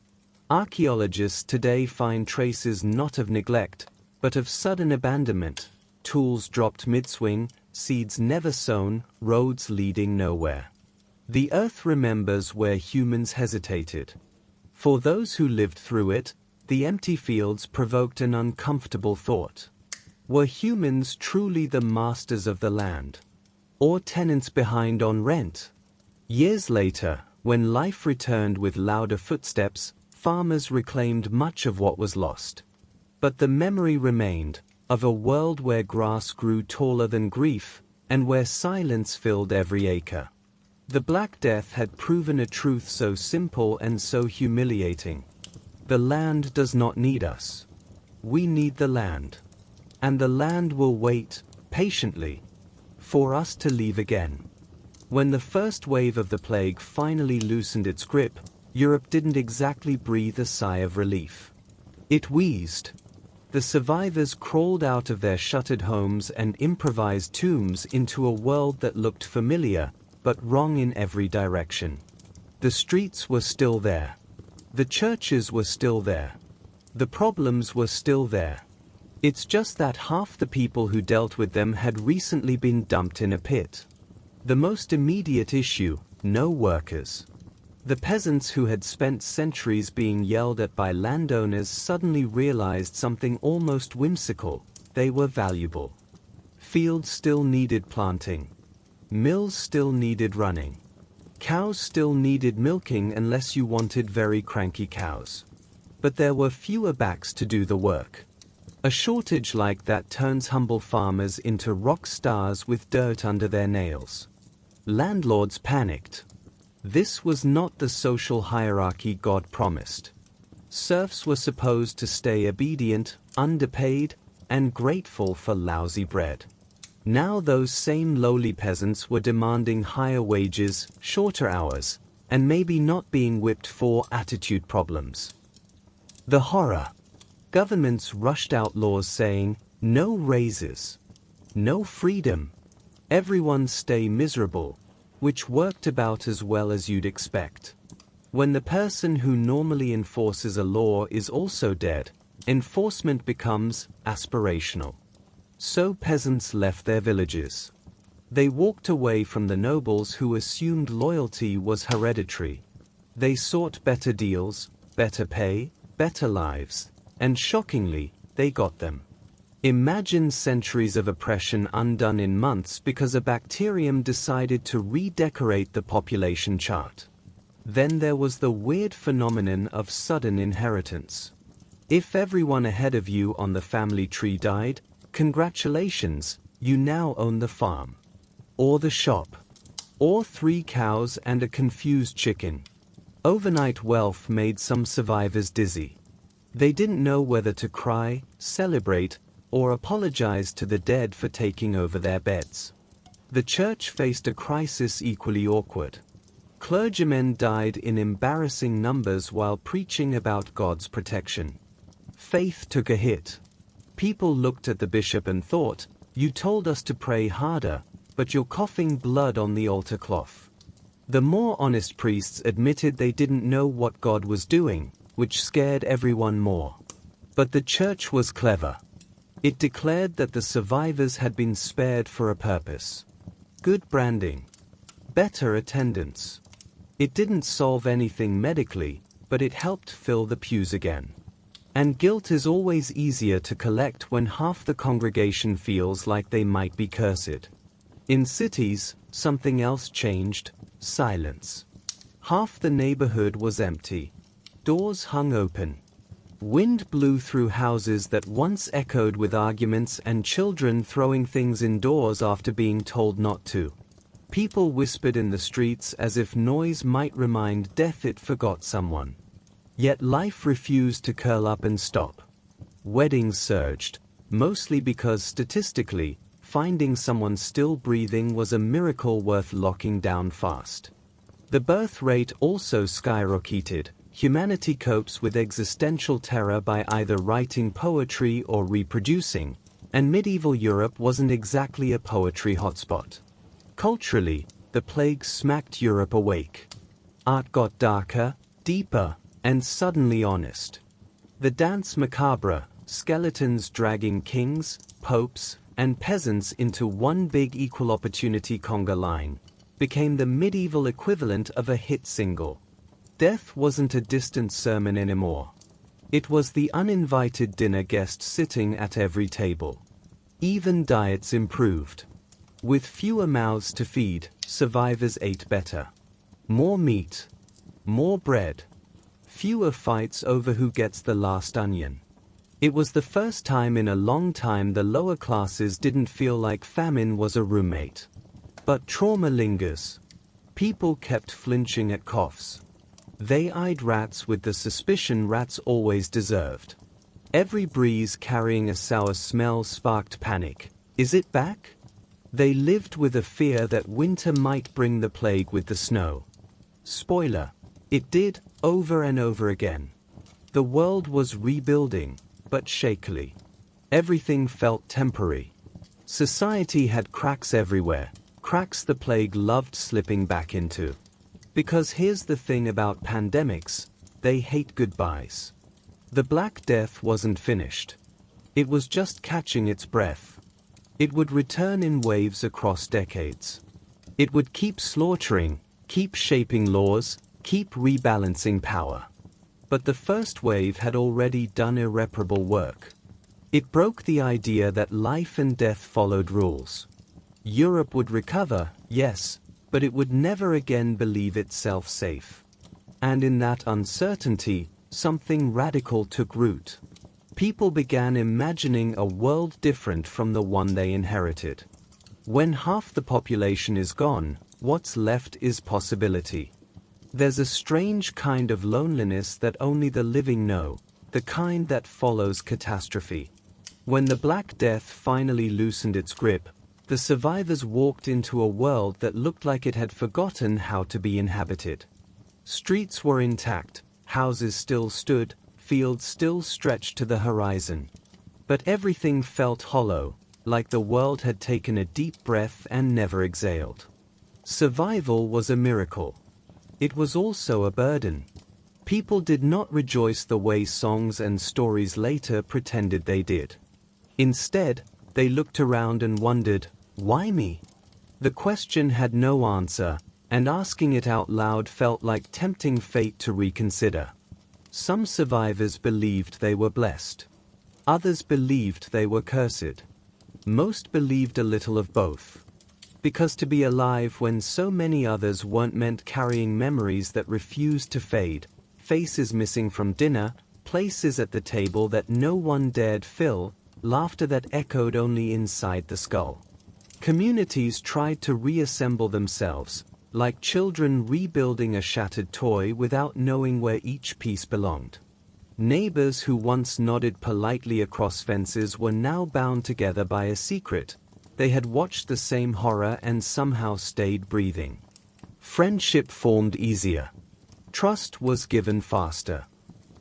Archaeologists today find traces not of neglect, but of sudden abandonment, tools dropped mid-swing, seeds never sown, roads leading nowhere. The earth remembers where humans hesitated. For those who lived through it, the empty fields provoked an uncomfortable thought. Were humans truly the masters of the land? Or tenants behind on rent? Years later, when life returned with louder footsteps, farmers reclaimed much of what was lost. But the memory remained, of a world where grass grew taller than grief, and where silence filled every acre. The Black Death had proven a truth so simple and so humiliating. The land does not need us. We need the land. And the land will wait, patiently, for us to leave again. When the first wave of the plague finally loosened its grip, Europe didn't exactly breathe a sigh of relief. It wheezed. The survivors crawled out of their shuttered homes and improvised tombs into a world that looked familiar, but wrong in every direction. The streets were still there. The churches were still there. The problems were still there. It's just that half the people who dealt with them had recently been dumped in a pit. The most immediate issue: no workers. The peasants who had spent centuries being yelled at by landowners suddenly realized something almost whimsical: they were valuable. Fields still needed planting. Mills still needed running. Cows still needed milking unless you wanted very cranky cows. But there were fewer backs to do the work. A shortage like that turns humble farmers into rock stars with dirt under their nails. Landlords panicked. This was not the social hierarchy God promised. Serfs were supposed to stay obedient, underpaid, and grateful for lousy bread. Now those same lowly peasants were demanding higher wages, shorter hours, and maybe not being whipped for attitude problems. The horror. Governments rushed out laws saying, no raises, no freedom, everyone stay miserable, which worked about as well as you'd expect. When the person who normally enforces a law is also dead, Enforcement becomes aspirational. So peasants left their villages. They walked away from the nobles who assumed loyalty was hereditary. They sought better deals, better pay, better lives, and shockingly, they got them. Imagine centuries of oppression undone in months because a bacterium decided to redecorate the population chart. Then there was the weird phenomenon of sudden inheritance. If everyone ahead of you on the family tree died, congratulations, you now own the farm. Or the shop. Or 3 cows and a confused chicken. Overnight wealth made some survivors dizzy. They didn't know whether to cry, celebrate, or apologize to the dead for taking over their beds. The church faced a crisis equally awkward. Clergymen died in embarrassing numbers while preaching about God's protection. Faith took a hit. People looked at the bishop and thought, "You told us to pray harder, but you're coughing blood on the altar cloth." The more honest priests admitted they didn't know what God was doing, which scared everyone more. But the church was clever. It declared that the survivors had been spared for a purpose. Good branding. Better attendance. It didn't solve anything medically, but it helped fill the pews again. And guilt is always easier to collect when half the congregation feels like they might be cursed. In cities, something else changed: silence. Half the neighborhood was empty. Doors hung open. Wind blew through houses that once echoed with arguments and children throwing things indoors after being told not to. People whispered in the streets as if noise might remind death it forgot someone. Yet life refused to curl up and stop. Weddings surged, mostly because statistically, finding someone still breathing was a miracle worth locking down fast. The birth rate also skyrocketed. Humanity copes with existential terror by either writing poetry or reproducing, and medieval Europe wasn't exactly a poetry hotspot. Culturally, the plague smacked Europe awake. Art got darker, deeper, and suddenly honest. The danse macabre, skeletons dragging kings, popes, and peasants into one big equal opportunity conga line, became the medieval equivalent of a hit single. Death wasn't a distant sermon anymore. It was the uninvited dinner guest sitting at every table. Even diets improved. With fewer mouths to feed, survivors ate better. More meat. More bread. Fewer fights over who gets the last onion. It was the first time in a long time the lower classes didn't feel like famine was a roommate. But trauma lingers. People kept flinching at coughs. They eyed rats with the suspicion rats always deserved. Every breeze carrying a sour smell sparked panic. Is it back? They lived with a fear that winter might bring the plague with the snow. Spoiler: it did, over and over again. The world was rebuilding, but shakily. Everything felt temporary. Society had cracks everywhere, cracks the plague loved slipping back into. Because here's the thing about pandemics, they hate goodbyes. The Black Death wasn't finished. It was just catching its breath. It would return in waves across decades. It would keep slaughtering, keep shaping laws, keep rebalancing power. But the first wave had already done irreparable work. It broke the idea that life and death followed rules. Europe would recover, yes, but it would never again believe itself safe. And in that uncertainty, something radical took root. People began imagining a world different from the one they inherited. When half the population is gone, what's left is possibility. There's a strange kind of loneliness that only the living know, the kind that follows catastrophe. When the Black Death finally loosened its grip, the survivors walked into a world that looked like it had forgotten how to be inhabited. Streets were intact, houses still stood, fields still stretched to the horizon. But everything felt hollow, like the world had taken a deep breath and never exhaled. Survival was a miracle. It was also a burden. People did not rejoice the way songs and stories later pretended they did. Instead, they looked around and wondered, why me? The question had no answer, and asking it out loud felt like tempting fate to reconsider. Some survivors believed they were blessed. Others believed they were cursed. Most believed a little of both. Because to be alive when so many others weren't meant carrying memories that refused to fade, faces missing from dinner, places at the table that no one dared fill, laughter that echoed only inside the skull. Communities tried to reassemble themselves, like children rebuilding a shattered toy without knowing where each piece belonged. Neighbors who once nodded politely across fences were now bound together by a secret. They had watched the same horror and somehow stayed breathing. Friendship formed easier. Trust was given faster.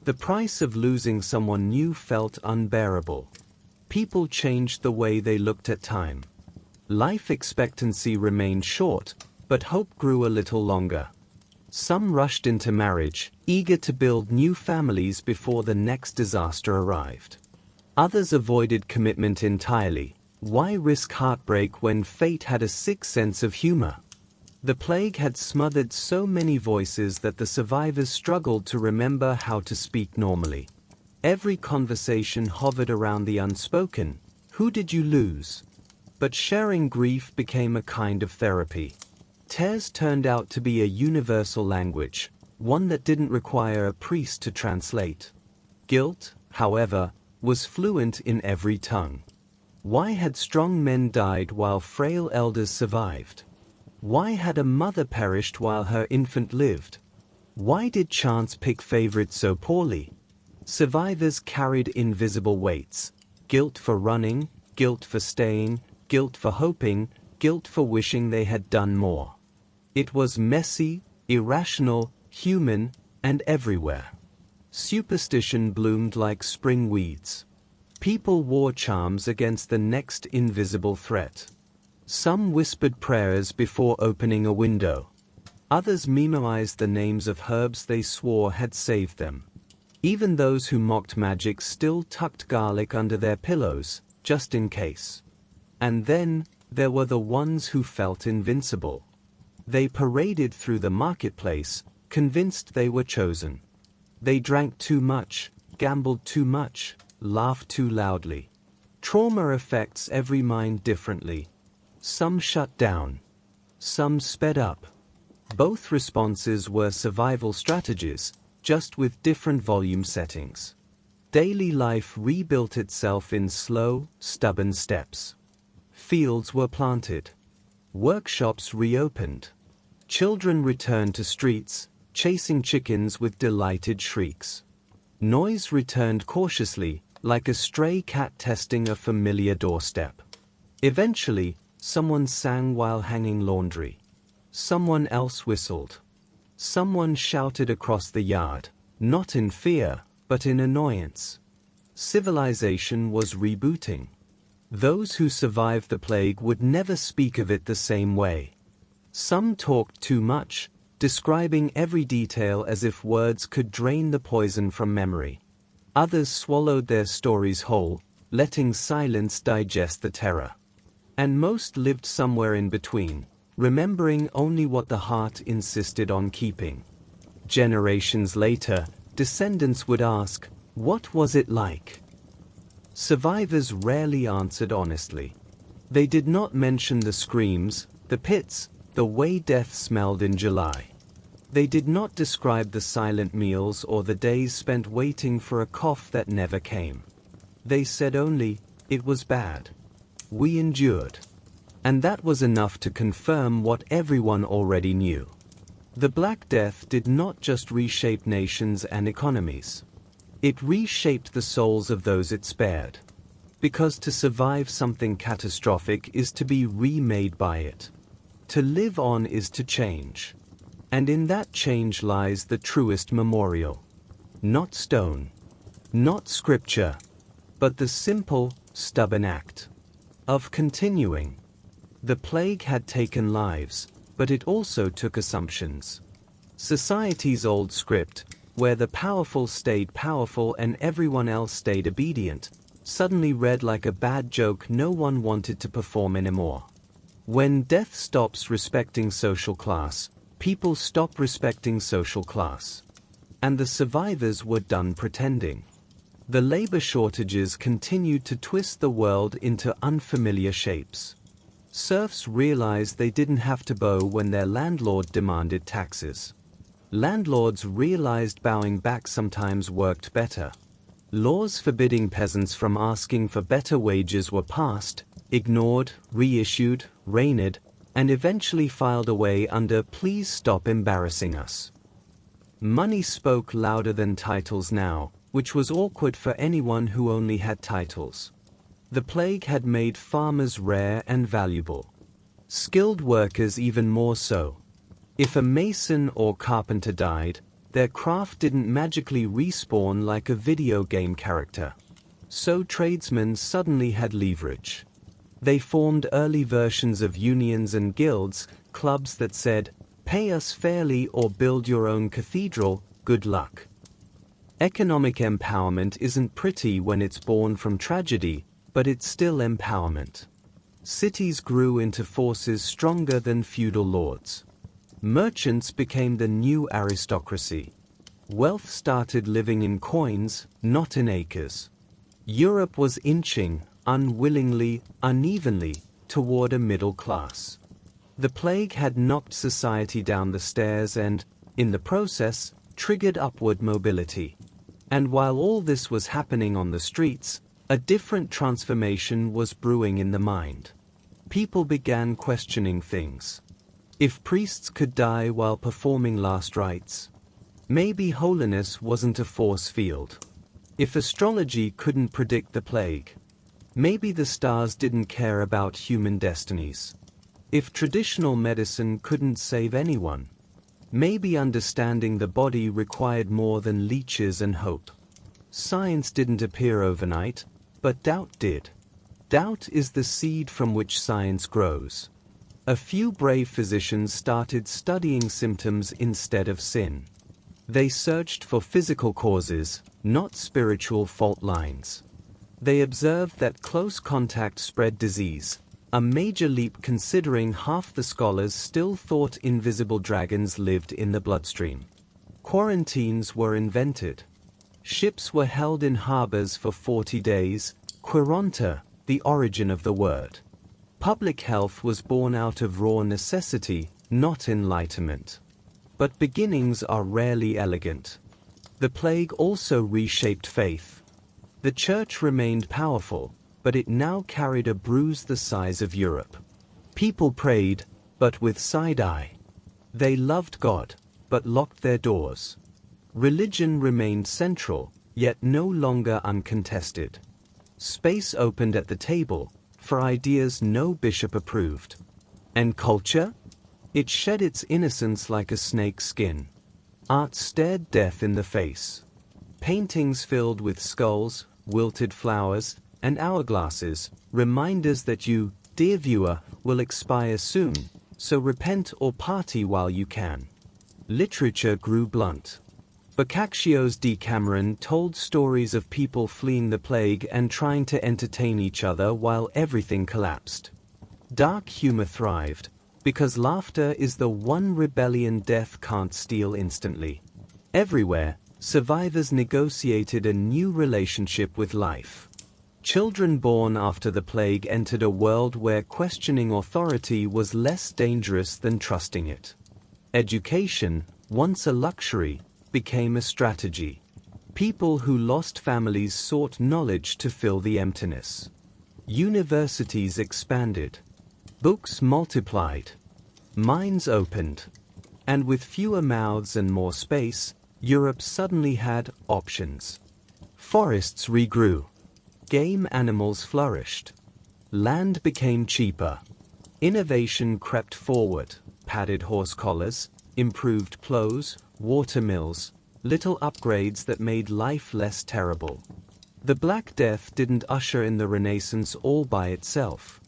The price of losing someone new felt unbearable. People changed the way they looked at time. Life expectancy remained short, but hope grew a little longer. Some rushed into marriage, eager to build new families before the next disaster arrived. Others avoided commitment entirely. Why risk heartbreak when fate had a sick sense of humor? The plague had smothered so many voices that the survivors struggled to remember how to speak normally. Every conversation hovered around the unspoken. Who did you lose? But sharing grief became a kind of therapy. Tears turned out to be a universal language, one that didn't require a priest to translate. Guilt, however, was fluent in every tongue. Why had strong men died while frail elders survived? Why had a mother perished while her infant lived? Why did chance pick favorites so poorly? Survivors carried invisible weights: guilt for running, guilt for staying, guilt for hoping, guilt for wishing they had done more. It was messy, irrational, human, and everywhere. Superstition bloomed like spring weeds. People wore charms against the next invisible threat. Some whispered prayers before opening a window. Others memorized the names of herbs they swore had saved them. Even those who mocked magic still tucked garlic under their pillows, just in case. And then, there were the ones who felt invincible. They paraded through the marketplace, convinced they were chosen. They drank too much, gambled too much, laughed too loudly. Trauma affects every mind differently. Some shut down. Some sped up. Both responses were survival strategies, just with different volume settings. Daily life rebuilt itself in slow, stubborn steps. Fields were planted. Workshops reopened. Children returned to streets, chasing chickens with delighted shrieks. Noise returned cautiously, like a stray cat testing a familiar doorstep. Eventually, someone sang while hanging laundry. Someone else whistled. Someone shouted across the yard, not in fear, but in annoyance. Civilization was rebooting. Those who survived the plague would never speak of it the same way. Some talked too much, describing every detail as if words could drain the poison from memory. Others swallowed their stories whole, letting silence digest the terror. And most lived somewhere in between, remembering only what the heart insisted on keeping. Generations later, descendants would ask, "What was it like?" Survivors rarely answered honestly. They did not mention the screams, the pits, the way death smelled in July. They did not describe the silent meals or the days spent waiting for a cough that never came. They said only, "It was bad. We endured." And that was enough to confirm what everyone already knew. The Black Death did not just reshape nations and economies. It reshaped the souls of those it spared. Because to survive something catastrophic is to be remade by it. To live on is to change. And in that change lies the truest memorial. Not stone, not scripture, but the simple, stubborn act of continuing. The plague had taken lives, but it also took assumptions. Society's old script, where the powerful stayed powerful and everyone else stayed obedient, suddenly read like a bad joke no one wanted to perform anymore. When death stops respecting social class, people stop respecting social class. And the survivors were done pretending. The labor shortages continued to twist the world into unfamiliar shapes. Serfs realized they didn't have to bow when their landlord demanded taxes. Landlords realized bowing back sometimes worked better. Laws forbidding peasants from asking for better wages were passed, ignored, reissued, reigned, and eventually filed away under "Please stop embarrassing us." Money spoke louder than titles now, which was awkward for anyone who only had titles. The plague had made farmers rare and valuable. Skilled workers even more so. If a mason or carpenter died, their craft didn't magically respawn like a video game character. So tradesmen suddenly had leverage. They formed early versions of unions and guilds, clubs that said, "Pay us fairly or build your own cathedral, good luck." Economic empowerment isn't pretty when it's born from tragedy, but it's still empowerment. Cities grew into forces stronger than feudal lords. Merchants became the new aristocracy. Wealth started living in coins, not in acres. Europe was inching, unwillingly, unevenly, toward a middle class. The plague had knocked society down the stairs and, in the process, triggered upward mobility. And while all this was happening on the streets, a different transformation was brewing in the mind. People began questioning things. If priests could die while performing last rites, maybe holiness wasn't a force field. If astrology couldn't predict the plague, maybe the stars didn't care about human destinies. If traditional medicine couldn't save anyone, maybe understanding the body required more than leeches and hope. Science didn't appear overnight, but doubt did. Doubt is the seed from which science grows. A few brave physicians started studying symptoms instead of sin. They searched for physical causes, not spiritual fault lines. They observed that close contact spread disease, a major leap considering half the scholars still thought invisible dragons lived in the bloodstream. Quarantines were invented. Ships were held in harbors for 40 days, quironta, the origin of the word. Public health was born out of raw necessity, not enlightenment. But beginnings are rarely elegant. The plague also reshaped faith. The church remained powerful, but it now carried a bruise the size of Europe. People prayed, but with side eye. They loved God, but locked their doors. Religion remained central, yet no longer uncontested. Space opened at the table, for ideas no bishop approved. And culture? It shed its innocence like a snake's skin. Art stared death in the face. Paintings filled with skulls, wilted flowers, and hourglasses, reminders that you, dear viewer, will expire soon, so repent or party while you can. Literature grew blunt. Boccaccio's Decameron told stories of people fleeing the plague and trying to entertain each other while everything collapsed. Dark humor thrived, because laughter is the one rebellion death can't steal instantly. Everywhere, survivors negotiated a new relationship with life. Children born after the plague entered a world where questioning authority was less dangerous than trusting it. Education, once a luxury, became a strategy. People who lost families sought knowledge to fill the emptiness. Universities expanded. Books multiplied. Minds opened. And with fewer mouths and more space, Europe suddenly had options. Forests regrew. Game animals flourished. Land became cheaper. Innovation crept forward. Padded horse collars, improved plows, water mills, little upgrades that made life less terrible. The Black Death didn't usher in the Renaissance all by itself,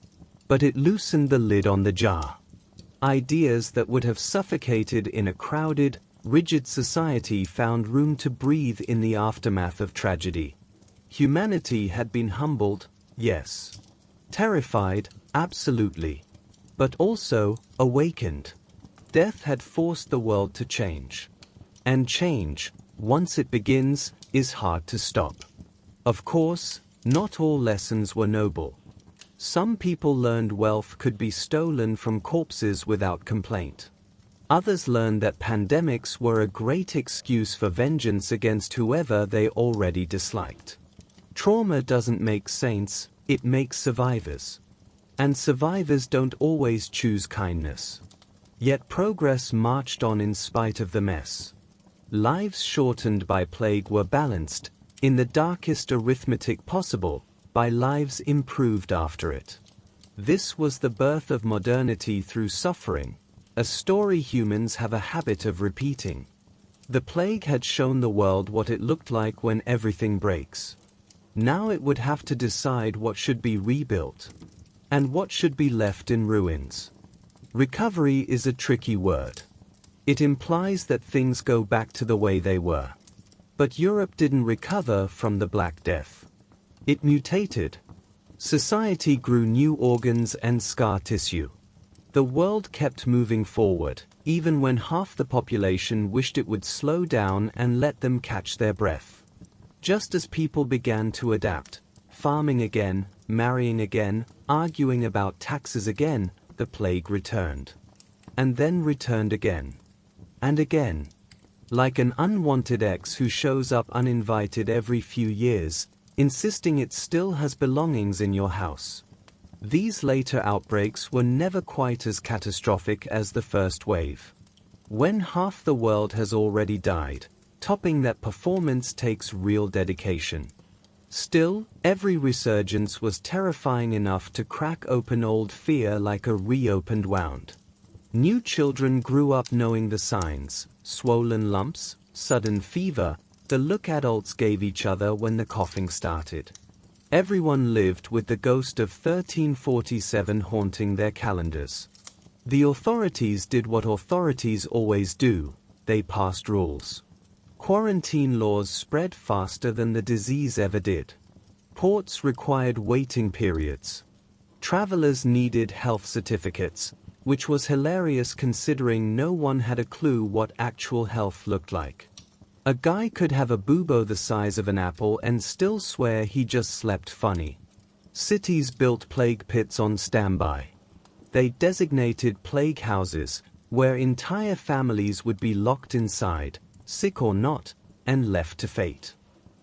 but it loosened the lid on the jar. Ideas that would have suffocated in a crowded, rigid society found room to breathe in the aftermath of tragedy. Humanity had been humbled, yes. Terrified, absolutely. But also, awakened. Death had forced the world to change. And change, once it begins, is hard to stop. Of course, not all lessons were noble. Some people learned wealth could be stolen from corpses without complaint. Others learned that pandemics were a great excuse for vengeance against whoever they already disliked. Trauma doesn't make saints, it makes survivors. And survivors don't always choose kindness. Yet progress marched on in spite of the mess. Lives shortened by plague were balanced, in the darkest arithmetic possible, by lives improved after it. This was the birth of modernity through suffering, a story humans have a habit of repeating. The plague had shown the world what it looked like when everything breaks. Now it would have to decide what should be rebuilt, and what should be left in ruins. Recovery is a tricky word. It implies that things go back to the way they were. But Europe didn't recover from the Black Death. It mutated. Society grew new organs and scar tissue. The world kept moving forward, even when half the population wished it would slow down and let them catch their breath. Just as people began to adapt, farming again, marrying again, arguing about taxes again, the plague returned. And then returned again. And again. Like an unwanted ex who shows up uninvited every few years, insisting it still has belongings in your house. These later outbreaks were never quite as catastrophic as the first wave. When half the world has already died, topping that performance takes real dedication. Still, every resurgence was terrifying enough to crack open old fear like a reopened wound. New children grew up knowing the signs: swollen lumps, sudden fever, the look adults gave each other when the coughing started. Everyone lived with the ghost of 1347 haunting their calendars. The authorities did what authorities always do: they passed rules. Quarantine laws spread faster than the disease ever did. Ports required waiting periods. Travelers needed health certificates, which was hilarious considering no one had a clue what actual health looked like. A guy could have a bubo the size of an apple and still swear he just slept funny. Cities built plague pits on standby. They designated plague houses, where entire families would be locked inside, sick or not, and left to fate.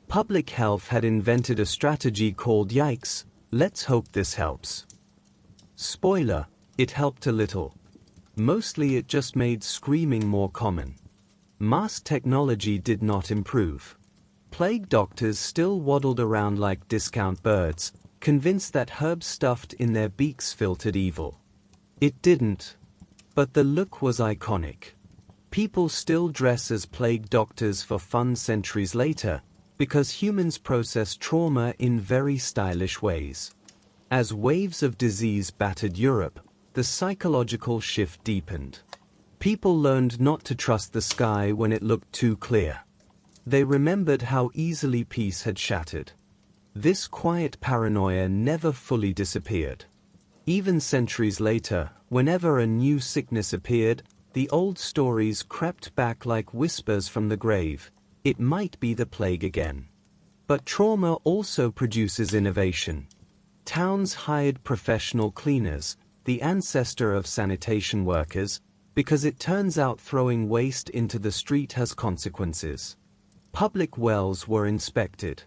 Public health had invented a strategy called "Yikes, let's hope this helps." Spoiler, it helped a little. Mostly it just made screaming more common. Mask technology did not improve. Plague doctors still waddled around like discount birds, convinced that herbs stuffed in their beaks filtered evil. It didn't. But the look was iconic. People still dress as plague doctors for fun centuries later, because humans process trauma in very stylish ways. As waves of disease battered Europe, the psychological shift deepened. People learned not to trust the sky when it looked too clear. They remembered how easily peace had shattered. This quiet paranoia never fully disappeared. Even centuries later, whenever a new sickness appeared, the old stories crept back like whispers from the grave: it might be the plague again. But trauma also produces innovation. Towns hired professional cleaners, the ancestor of sanitation workers, because it turns out throwing waste into the street has consequences. Public wells were inspected.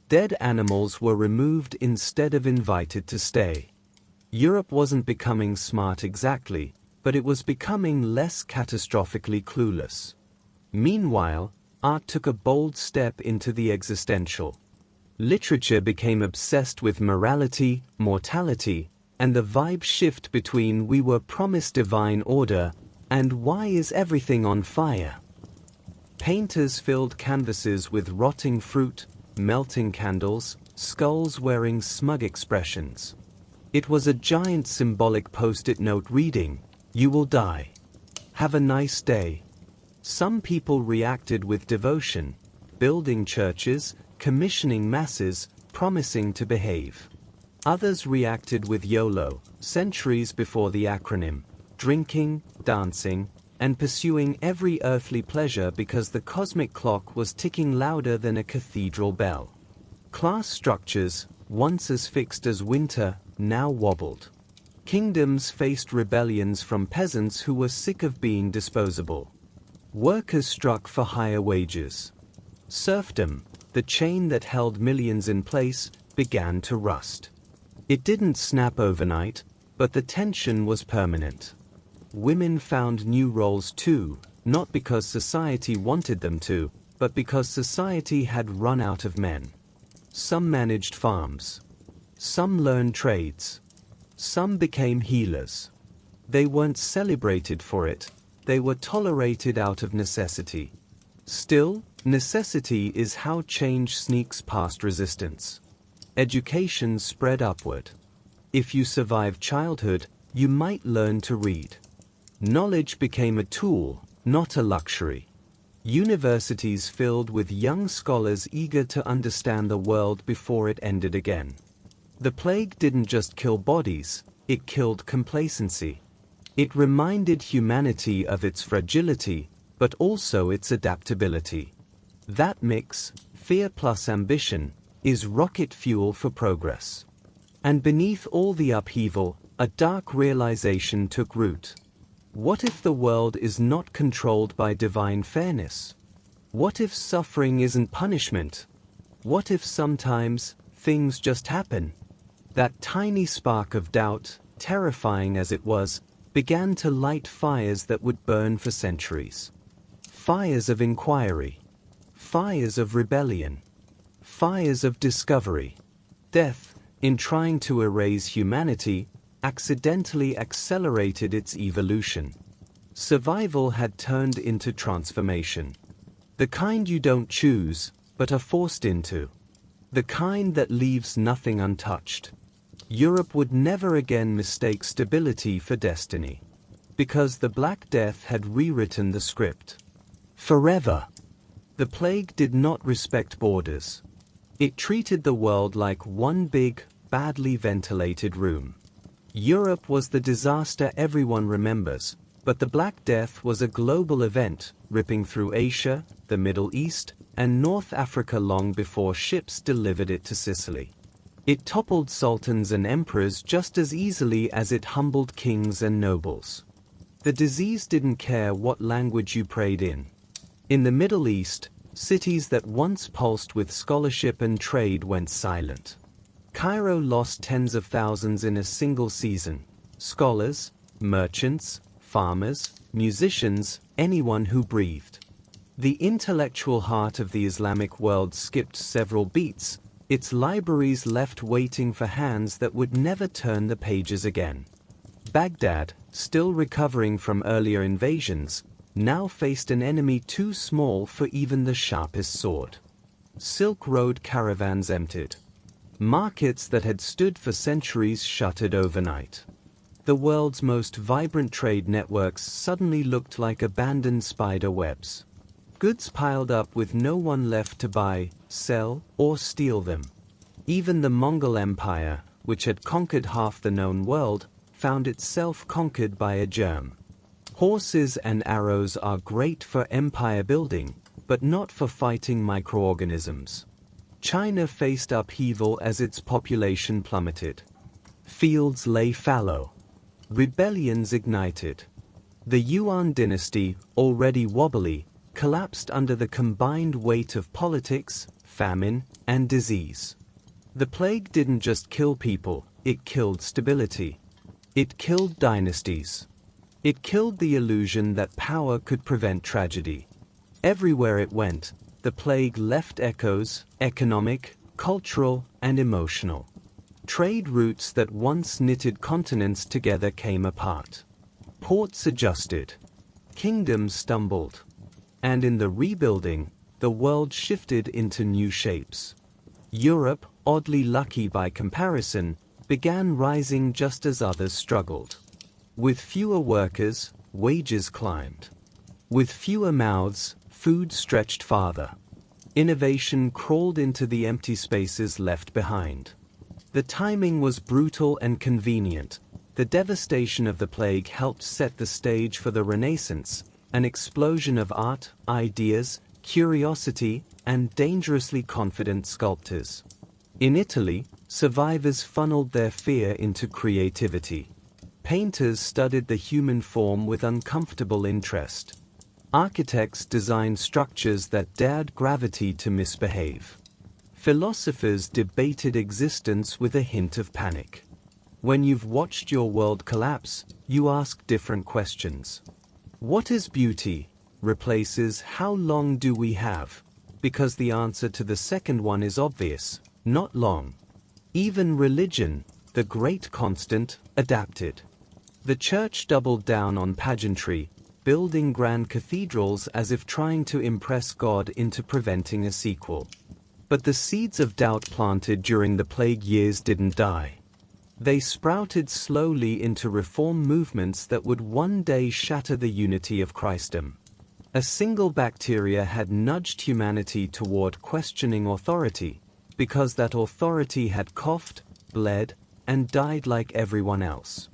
Dead animals were removed instead of invited to stay. Europe wasn't becoming smart exactly, but it was becoming less catastrophically clueless. Meanwhile, art took a bold step into the existential. Literature became obsessed with morality, mortality, and the vibe shift between "we were promised divine order" and "why is everything on fire?" Painters filled canvases with rotting fruit, melting candles, skulls wearing smug expressions. It was a giant symbolic post-it note reading, "You will die. Have a nice day." Some people reacted with devotion, building churches, commissioning masses, promising to behave. Others reacted with YOLO, centuries before the acronym, drinking, dancing, and pursuing every earthly pleasure because the cosmic clock was ticking louder than a cathedral bell. Class structures, once as fixed as winter, now wobbled. Kingdoms faced rebellions from peasants who were sick of being disposable. Workers struck for higher wages. Serfdom, the chain that held millions in place, began to rust. It didn't snap overnight, but the tension was permanent. Women found new roles too, not because society wanted them to, but because society had run out of men. Some managed farms. Some learned trades. Some became healers. They weren't celebrated for it, they were tolerated out of necessity. Still, necessity is how change sneaks past resistance. Education spread upward. If you survived childhood, you might learn to read. Knowledge became a tool, not a luxury. Universities filled with young scholars eager to understand the world before it ended again. The plague didn't just kill bodies, it killed complacency. It reminded humanity of its fragility, but also its adaptability. That mix, fear plus ambition, is rocket fuel for progress. And beneath all the upheaval, a dark realization took root. What if the world is not controlled by divine fairness? What if suffering isn't punishment? What if sometimes things just happen? That tiny spark of doubt, terrifying as it was, began to light fires that would burn for centuries. Fires of inquiry. Fires of rebellion. Fires of discovery. Death, in trying to erase humanity, accidentally accelerated its evolution. Survival had turned into transformation. The kind you don't choose, but are forced into. The kind that leaves nothing untouched. Europe would never again mistake stability for destiny. Because the Black Death had rewritten the script. Forever. The plague did not respect borders. It treated the world like one big, badly ventilated room. Europe was the disaster everyone remembers, but the Black Death was a global event, ripping through Asia, the Middle East, and North Africa long before ships delivered it to Sicily. It toppled sultans and emperors just as easily as it humbled kings and nobles. The disease didn't care what language you prayed in. In the Middle East, cities that once pulsed with scholarship and trade went silent. Cairo lost tens of thousands in a single season. Scholars, merchants, farmers, musicians, anyone who breathed. The intellectual heart of the Islamic world skipped several beats, its libraries left waiting for hands that would never turn the pages again. Baghdad, still recovering from earlier invasions, now faced an enemy too small for even the sharpest sword. Silk Road caravans emptied. Markets that had stood for centuries shuttered overnight. The world's most vibrant trade networks suddenly looked like abandoned spider webs. Goods piled up with no one left to buy, sell, or steal them. Even the Mongol Empire, which had conquered half the known world, found itself conquered by a germ. Horses and arrows are great for empire building, but not for fighting microorganisms. China faced upheaval as its population plummeted. Fields lay fallow. Rebellions ignited. The Yuan dynasty, already wobbly, collapsed under the combined weight of politics, famine, and disease. The plague didn't just kill people, it killed stability. It killed dynasties. It killed the illusion that power could prevent tragedy. Everywhere it went, the plague left echoes, economic, cultural, and emotional. Trade routes that once knitted continents together came apart. Ports adjusted. Kingdoms stumbled. And in the rebuilding, the world shifted into new shapes. Europe, oddly lucky by comparison, began rising just as others struggled. With fewer workers, wages climbed. With fewer mouths, food stretched farther. Innovation crawled into the empty spaces left behind. The timing was brutal and convenient. The devastation of the plague helped set the stage for the Renaissance, an explosion of art, ideas, curiosity, and dangerously confident sculptors. In Italy, survivors funneled their fear into creativity. Painters studied the human form with uncomfortable interest. Architects designed structures that dared gravity to misbehave. Philosophers debated existence with a hint of panic. When you've watched your world collapse, you ask different questions. What is beauty? Replaces how long do we have? Because the answer to the second one is obvious: not long. Even religion, the great constant, adapted. The church doubled down on pageantry, building grand cathedrals as if trying to impress God into preventing a sequel. But the seeds of doubt planted during the plague years didn't die. They sprouted slowly into reform movements that would one day shatter the unity of Christendom. A single bacteria had nudged humanity toward questioning authority, because that authority had coughed, bled, and died like everyone else.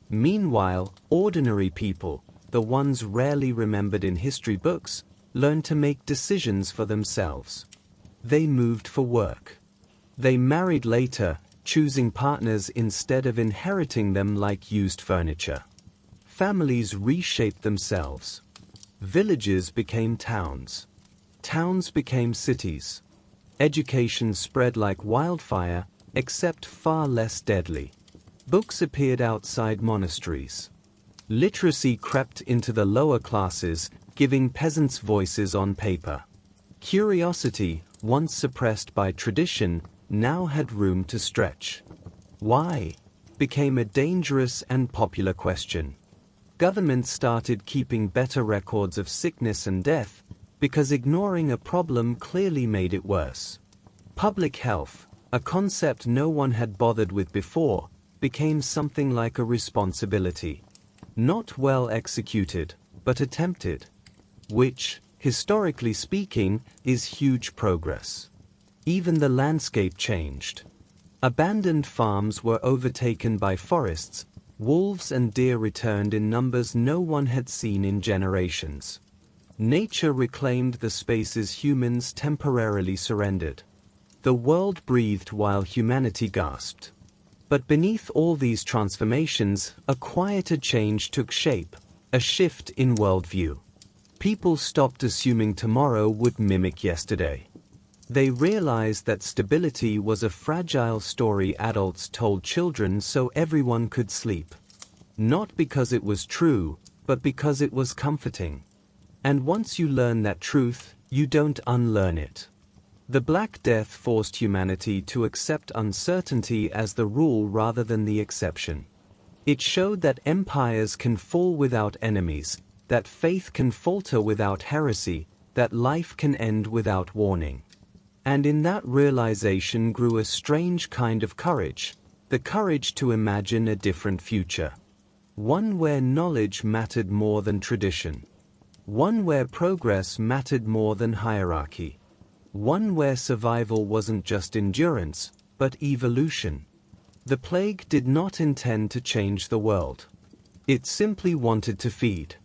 Meanwhile, ordinary people, the ones rarely remembered in history books, learned to make decisions for themselves. They moved for work. They married later, choosing partners instead of inheriting them like used furniture. Families reshaped themselves. Villages became towns. Towns became cities. Education spread like wildfire, except far less deadly. Books appeared outside monasteries. Literacy crept into the lower classes, giving peasants voices on paper. Curiosity, once suppressed by tradition, now had room to stretch. Why? Became a dangerous and popular question. Governments started keeping better records of sickness and death, because ignoring a problem clearly made it worse. Public health, a concept no one had bothered with before, became something like a responsibility. Not well executed, but attempted. Which, historically speaking, is huge progress. Even the landscape changed. Abandoned farms were overtaken by forests, wolves and deer returned in numbers no one had seen in generations. Nature reclaimed the spaces humans temporarily surrendered. The world breathed while humanity gasped. But beneath all these transformations, a quieter change took shape, a shift in worldview. People stopped assuming tomorrow would mimic yesterday. They realized that stability was a fragile story adults told children so everyone could sleep. Not because it was true, but because it was comforting. And once you learn that truth, you don't unlearn it. The Black Death forced humanity to accept uncertainty as the rule rather than the exception. It showed that empires can fall without enemies, that faith can falter without heresy, that life can end without warning. And in that realization grew a strange kind of courage, the courage to imagine a different future. One where knowledge mattered more than tradition. One where progress mattered more than hierarchy. One where survival wasn't just endurance, but evolution. The plague did not intend to change the world. It simply wanted to feed.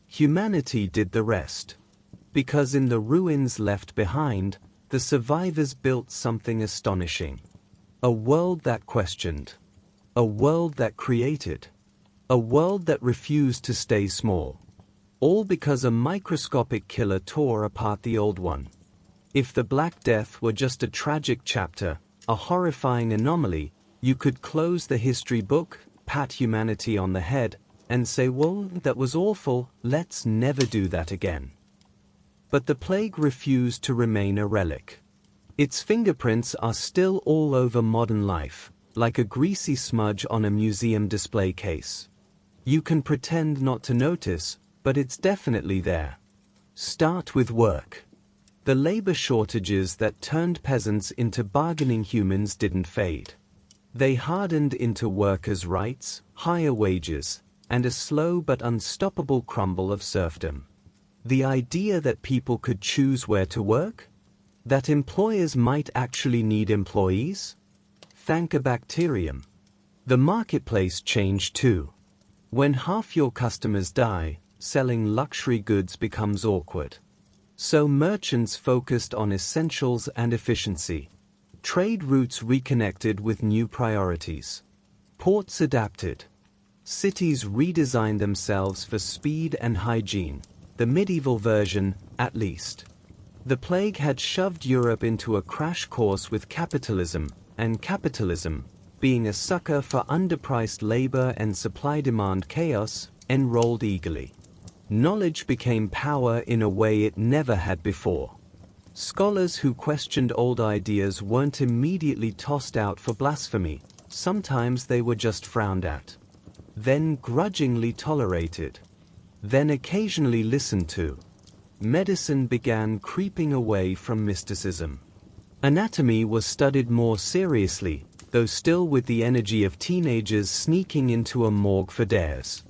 Humanity did the rest. Because in the ruins left behind, the survivors built something astonishing. A world that questioned. A world that created. A world that refused to stay small. All because a microscopic killer tore apart the old one. If the Black Death were just a tragic chapter, a horrifying anomaly, you could close the history book, pat humanity on the head, and say, well, that was awful, let's never do that again. But the plague refused to remain a relic. Its fingerprints are still all over modern life, like a greasy smudge on a museum display case. You can pretend not to notice, but it's definitely there. Start with work. The labor shortages that turned peasants into bargaining humans didn't fade. They hardened into workers' rights, higher wages, and a slow but unstoppable crumble of serfdom. The idea that people could choose where to work? That employers might actually need employees? Thank a bacterium. The marketplace changed too. When half your customers die, selling luxury goods becomes awkward. So merchants focused on essentials and efficiency. Trade routes reconnected with new priorities. Ports adapted. Cities redesigned themselves for speed and hygiene, the medieval version, at least. The plague had shoved Europe into a crash course with capitalism, and capitalism, being a sucker for underpriced labor and supply-demand chaos, enrolled eagerly. Knowledge became power in a way it never had before. Scholars who questioned old ideas weren't immediately tossed out for blasphemy, sometimes they were just frowned at. Then grudgingly tolerated. Then occasionally listened to. Medicine began creeping away from mysticism. Anatomy was studied more seriously, though still with the energy of teenagers sneaking into a morgue for dares.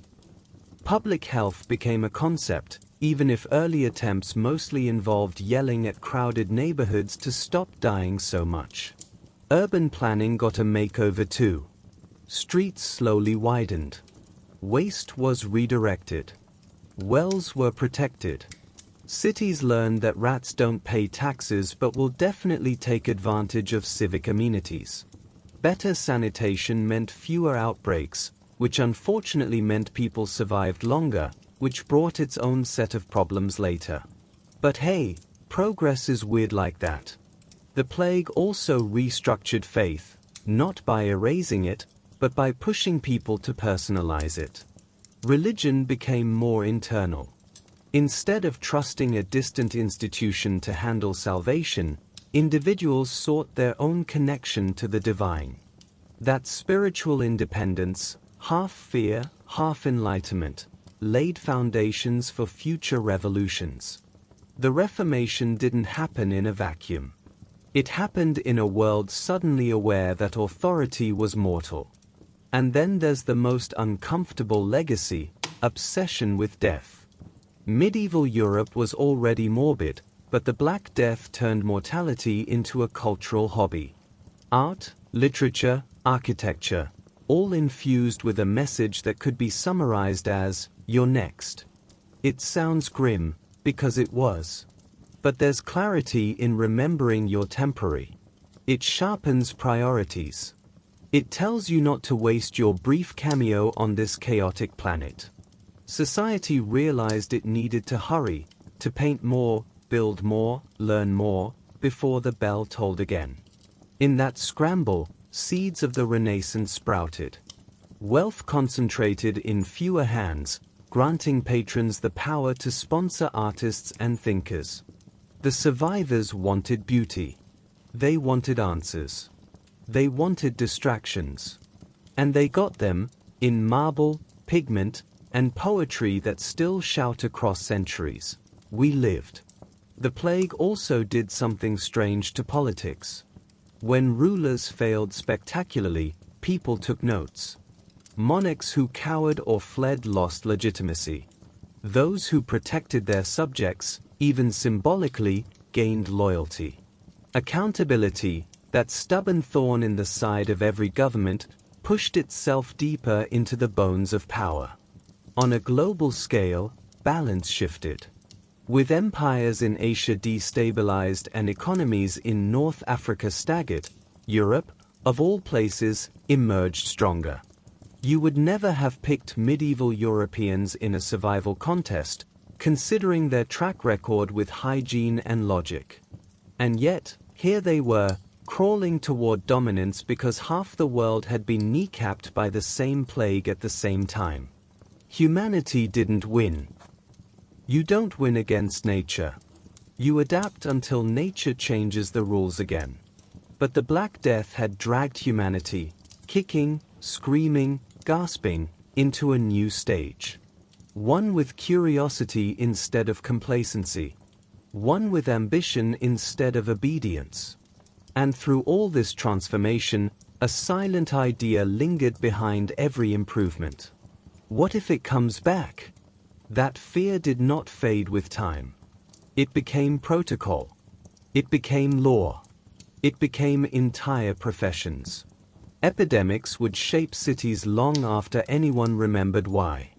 Public health became a concept, even if early attempts mostly involved yelling at crowded neighborhoods to stop dying so much. Urban planning got a makeover too. Streets slowly widened. Waste was redirected. Wells were protected. Cities learned that rats don't pay taxes but will definitely take advantage of civic amenities. Better sanitation meant fewer outbreaks, which unfortunately meant people survived longer, which brought its own set of problems later. But hey, progress is weird like that. The plague also restructured faith, not by erasing it, but by pushing people to personalize it. Religion became more internal. Instead of trusting a distant institution to handle salvation, individuals sought their own connection to the divine. That spiritual independence, half fear, half enlightenment, laid foundations for future revolutions. The Reformation didn't happen in a vacuum. It happened in a world suddenly aware that authority was mortal. And then there's the most uncomfortable legacy, obsession with death. Medieval Europe was already morbid, but the Black Death turned mortality into a cultural hobby. Art, literature, architecture, all infused with a message that could be summarized as, "You're next." It sounds grim, because it was. But there's clarity in remembering you're temporary. It sharpens priorities. It tells you not to waste your brief cameo on this chaotic planet. Society realized it needed to hurry, to paint more, build more, learn more, before the bell tolled again. In that scramble, seeds of the Renaissance sprouted. Wealth concentrated in fewer hands, granting patrons the power to sponsor artists and thinkers. The survivors wanted beauty. They wanted answers. They wanted distractions. And they got them, in marble, pigment, and poetry that still shout across centuries. We lived. The plague also did something strange to politics. When rulers failed spectacularly, people took notes. Monarchs who cowered or fled lost legitimacy. Those who protected their subjects, even symbolically, gained loyalty. Accountability, that stubborn thorn in the side of every government, pushed itself deeper into the bones of power. On a global scale, balance shifted. With empires in Asia destabilized and economies in North Africa staggered, Europe, of all places, emerged stronger. You would never have picked medieval Europeans in a survival contest, considering their track record with hygiene and logic. And yet, here they were, crawling toward dominance because half the world had been kneecapped by the same plague at the same time. Humanity didn't win. You don't win against nature. You adapt until nature changes the rules again. But the Black Death had dragged humanity, kicking, screaming, gasping, into a new stage. One with curiosity instead of complacency. One with ambition instead of obedience. And through all this transformation, a silent idea lingered behind every improvement. What if it comes back? That fear did not fade with time. It became protocol. It became law. It became entire professions. Epidemics would shape cities long after anyone remembered why.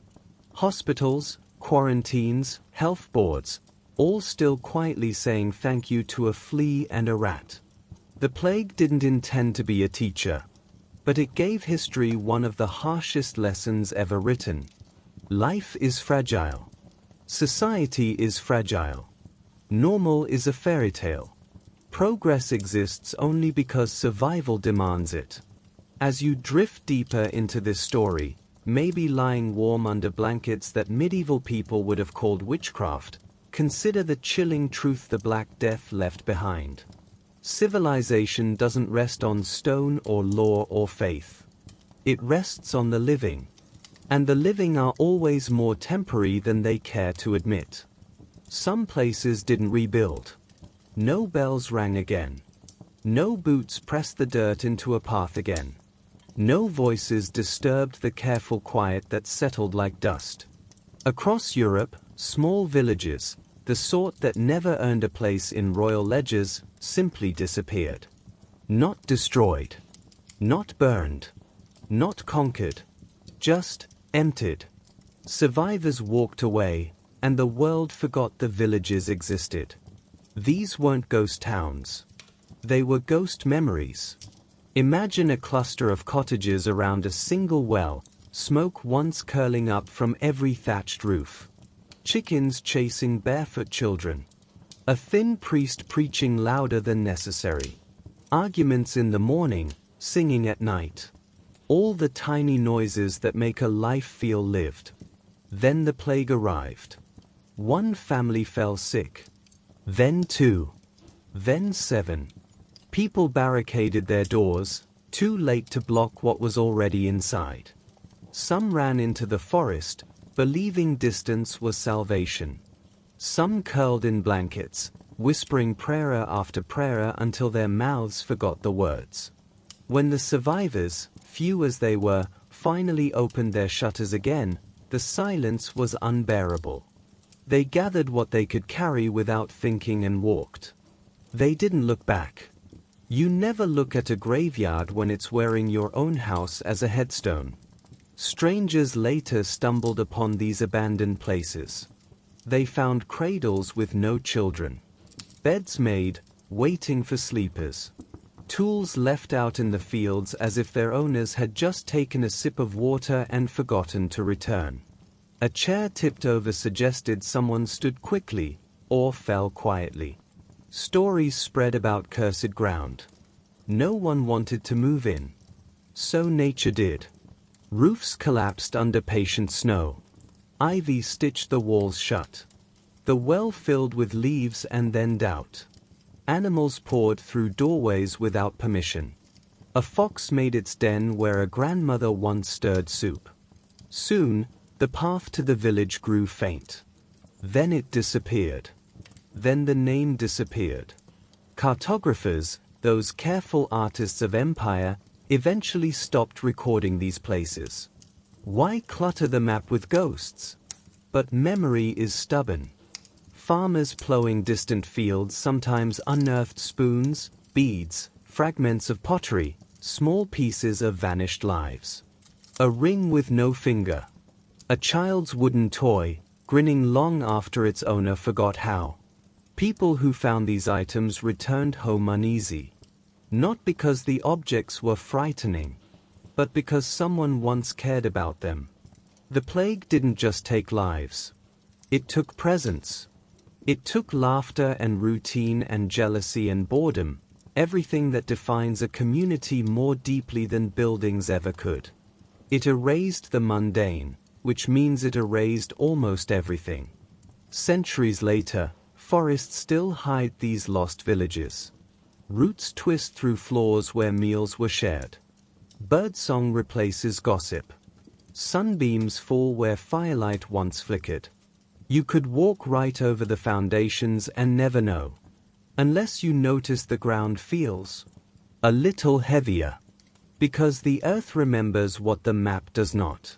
Hospitals, quarantines, health boards, all still quietly saying thank you to a flea and a rat. The plague didn't intend to be a teacher, but it gave history one of the harshest lessons ever written. Life is fragile. Society is fragile. Normal is a fairy tale. Progress exists only because survival demands it. As you drift deeper into this story, maybe lying warm under blankets that medieval people would have called witchcraft, consider the chilling truth the Black Death left behind. Civilization doesn't rest on stone or law or faith. It rests on the living. And the living are always more temporary than they care to admit. Some places didn't rebuild. No bells rang again. No boots pressed the dirt into a path again. No voices disturbed the careful quiet that settled like dust. Across Europe, small villages, the sort that never earned a place in royal ledgers, simply disappeared. Not destroyed. Not burned. Not conquered. Just emptied. Survivors walked away, and the world forgot the villages existed. These weren't ghost towns. They were ghost memories. Imagine a cluster of cottages around a single well, smoke once curling up from every thatched roof. Chickens chasing barefoot children. A thin priest preaching louder than necessary. Arguments in the morning, singing at night. All the tiny noises that make a life feel lived. Then the plague arrived. One family fell sick. Then 2. Then 7. People barricaded their doors, too late to block what was already inside. Some ran into the forest, believing distance was salvation. Some curled in blankets, whispering prayer after prayer until their mouths forgot the words. When the survivors, few as they were, finally opened their shutters again, the silence was unbearable. They gathered what they could carry without thinking and walked. They didn't look back. You never look at a graveyard when it's wearing your own house as a headstone. Strangers later stumbled upon these abandoned places. They found cradles with no children. Beds made, waiting for sleepers. Tools left out in the fields as if their owners had just taken a sip of water and forgotten to return. A chair tipped over suggested someone stood quickly, or fell quietly. Stories spread about cursed ground. No one wanted to move in. So nature did. Roofs collapsed under patient snow. Ivy stitched the walls shut. The well filled with leaves and then doubt. Animals poured through doorways without permission. A fox made its den where a grandmother once stirred soup. Soon, the path to the village grew faint. Then it disappeared. Then the name disappeared. Cartographers, those careful artists of empire, eventually stopped recording these places. Why clutter the map with ghosts? But memory is stubborn. Farmers plowing distant fields sometimes unearthed spoons, beads, fragments of pottery, small pieces of vanished lives. A ring with no finger. A child's wooden toy, grinning long after its owner forgot how. People who found these items returned home uneasy. Not because the objects were frightening, but because someone once cared about them. The plague didn't just take lives. It took presence. It took laughter and routine and jealousy and boredom, everything that defines a community more deeply than buildings ever could. It erased the mundane, which means it erased almost everything. Centuries later, forests still hide these lost villages. Roots twist through floors where meals were shared. Birdsong replaces gossip. Sunbeams fall where firelight once flickered. You could walk right over the foundations and never know. Unless you notice the ground feels a little heavier. Because the earth remembers what the map does not.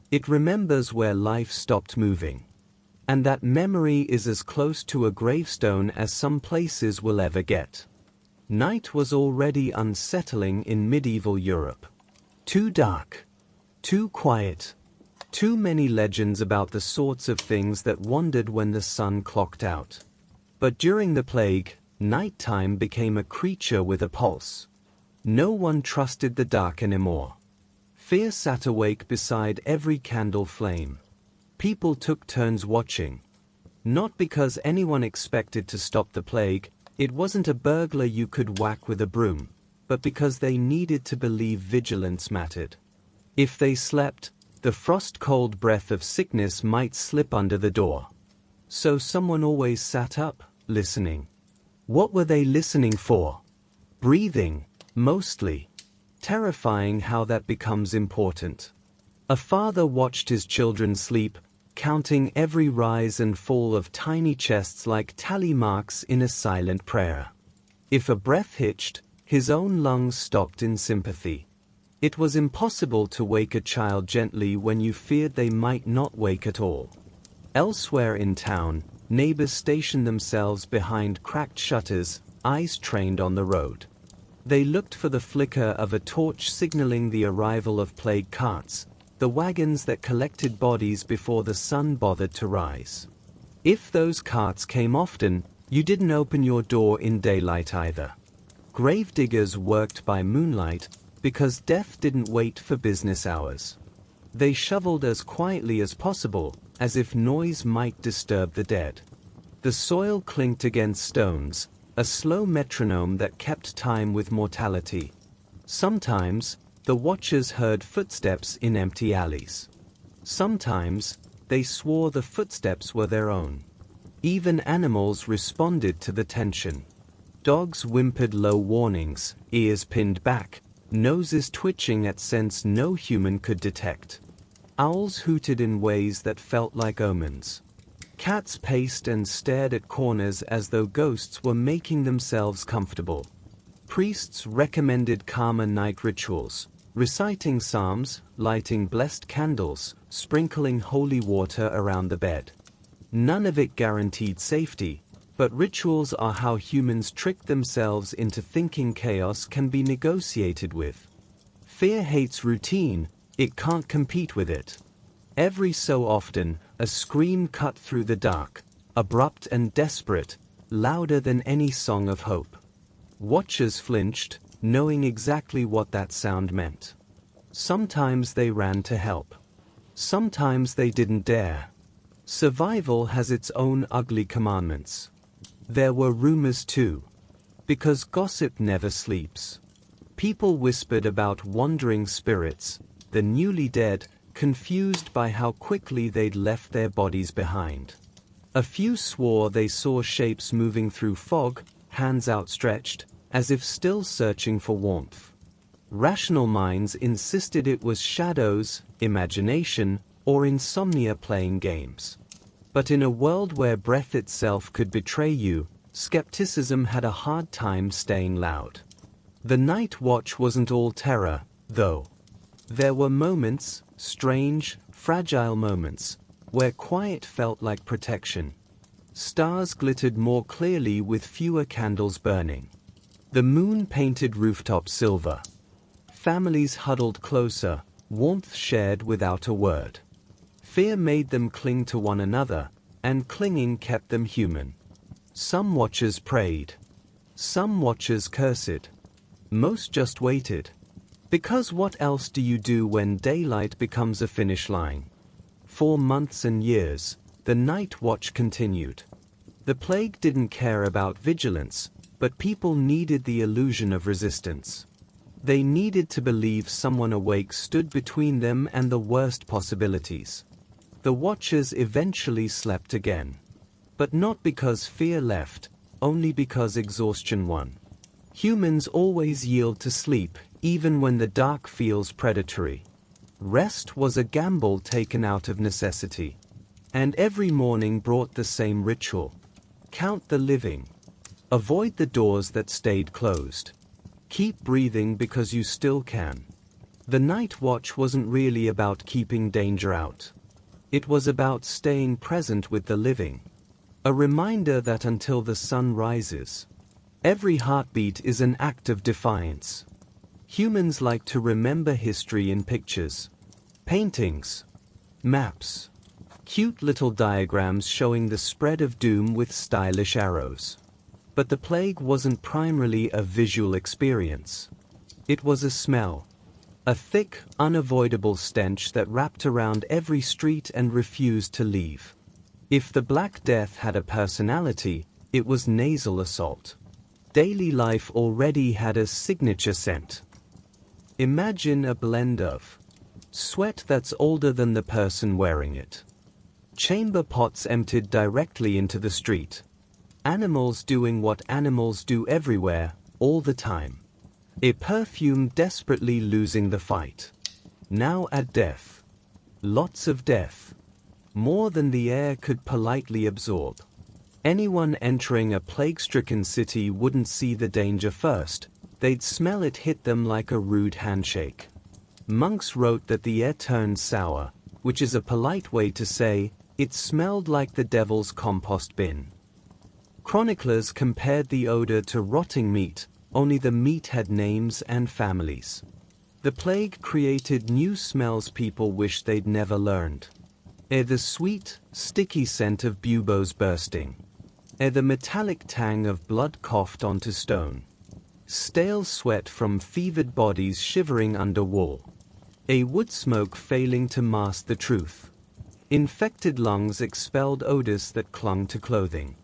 It remembers where life stopped moving. And that memory is as close to a gravestone as some places will ever get. Night was already unsettling in medieval Europe. Too dark. Too quiet. Too many legends about the sorts of things that wandered when the sun clocked out. But during the plague, nighttime became a creature with a pulse. No one trusted the dark anymore. Fear sat awake beside every candle flame. People took turns watching. Not because anyone expected to stop the plague, it wasn't a burglar you could whack with a broom, but because they needed to believe vigilance mattered. If they slept, the frost-cold breath of sickness might slip under the door. So someone always sat up, listening. What were they listening for? Breathing, mostly. Terrifying how that becomes important. A father watched his children sleep, counting every rise and fall of tiny chests like tally marks in a silent prayer. If a breath hitched, his own lungs stopped in sympathy. It was impossible to wake a child gently when you feared they might not wake at all. Elsewhere in town, neighbors stationed themselves behind cracked shutters, eyes trained on the road. They looked for the flicker of a torch signaling the arrival of plague carts, the wagons that collected bodies before the sun bothered to rise. If those carts came often, you didn't open your door in daylight either. Gravediggers worked by moonlight, because death didn't wait for business hours. They shoveled as quietly as possible, as if noise might disturb the dead. The soil clinked against stones, a slow metronome that kept time with mortality. Sometimes, the watchers heard footsteps in empty alleys. Sometimes, they swore the footsteps were their own. Even animals responded to the tension. Dogs whimpered low warnings, ears pinned back, noses twitching at scents no human could detect. Owls hooted in ways that felt like omens. Cats paced and stared at corners as though ghosts were making themselves comfortable. Priests recommended calmer night rituals, reciting psalms, lighting blessed candles, sprinkling holy water around the bed. None of it guaranteed safety, but rituals are how humans trick themselves into thinking chaos can be negotiated with. Fear hates routine, it can't compete with it. Every so often, a scream cut through the dark, abrupt and desperate, louder than any song of hope. Watchers flinched, knowing exactly what that sound meant. Sometimes they ran to help. Sometimes they didn't dare. Survival has its own ugly commandments. There were rumors too. Because gossip never sleeps. People whispered about wandering spirits, the newly dead, confused by how quickly they'd left their bodies behind. A few swore they saw shapes moving through fog, hands outstretched, as if still searching for warmth. Rational minds insisted it was shadows, imagination, or insomnia playing games. But in a world where breath itself could betray you, skepticism had a hard time staying loud. The night watch wasn't all terror, though. There were moments, strange, fragile moments, where quiet felt like protection. Stars glittered more clearly with fewer candles burning. The moon painted rooftops silver. Families huddled closer, warmth shared without a word. Fear made them cling to one another, and clinging kept them human. Some watchers prayed. Some watchers cursed. Most just waited. Because what else do you do when daylight becomes a finish line? For months and years, the night watch continued. The plague didn't care about vigilance, but people needed the illusion of resistance. They needed to believe someone awake stood between them and the worst possibilities. The watchers eventually slept again. But not because fear left, only because exhaustion won. Humans always yield to sleep, even when the dark feels predatory. Rest was a gamble taken out of necessity. And every morning brought the same ritual. Count the living. Avoid the doors that stayed closed. Keep breathing because you still can. The night watch wasn't really about keeping danger out. It was about staying present with the living. A reminder that until the sun rises, every heartbeat is an act of defiance. Humans like to remember history in pictures, paintings, maps, cute little diagrams showing the spread of doom with stylish arrows. But the plague wasn't primarily a visual experience. It was a smell. A thick, unavoidable stench that wrapped around every street and refused to leave. If the Black Death had a personality, it was nasal assault. Daily life already had a signature scent. Imagine a blend of sweat that's older than the person wearing it, chamber pots emptied directly into the street, animals doing what animals do everywhere, all the time. A perfume desperately losing the fight. Now at death. Lots of death. More than the air could politely absorb. Anyone entering a plague-stricken city wouldn't see the danger first. They'd smell it hit them like a rude handshake. Monks wrote that the air turned sour, which is a polite way to say, it smelled like the devil's compost bin. Chroniclers compared the odor to rotting meat, only the meat had names and families. The plague created new smells people wish they'd never learned. The sweet, sticky scent of buboes bursting. The metallic tang of blood coughed onto stone. Stale sweat from fevered bodies shivering under wool. A wood smoke failing to mask the truth. Infected lungs expelled odors that clung to clothing.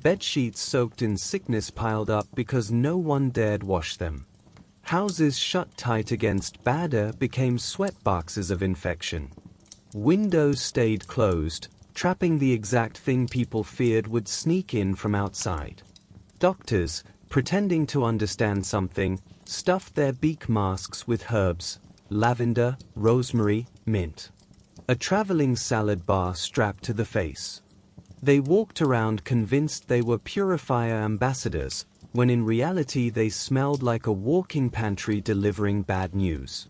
Bedsheets soaked in sickness piled up because no one dared wash them. Houses shut tight against bad air became sweat boxes of infection. Windows stayed closed, trapping the exact thing people feared would sneak in from outside. Doctors, pretending to understand something, stuffed their beak masks with herbs, lavender, rosemary, mint. A traveling salad bar strapped to the face. They walked around convinced they were purifier ambassadors, when in reality they smelled like a walking pantry delivering bad news.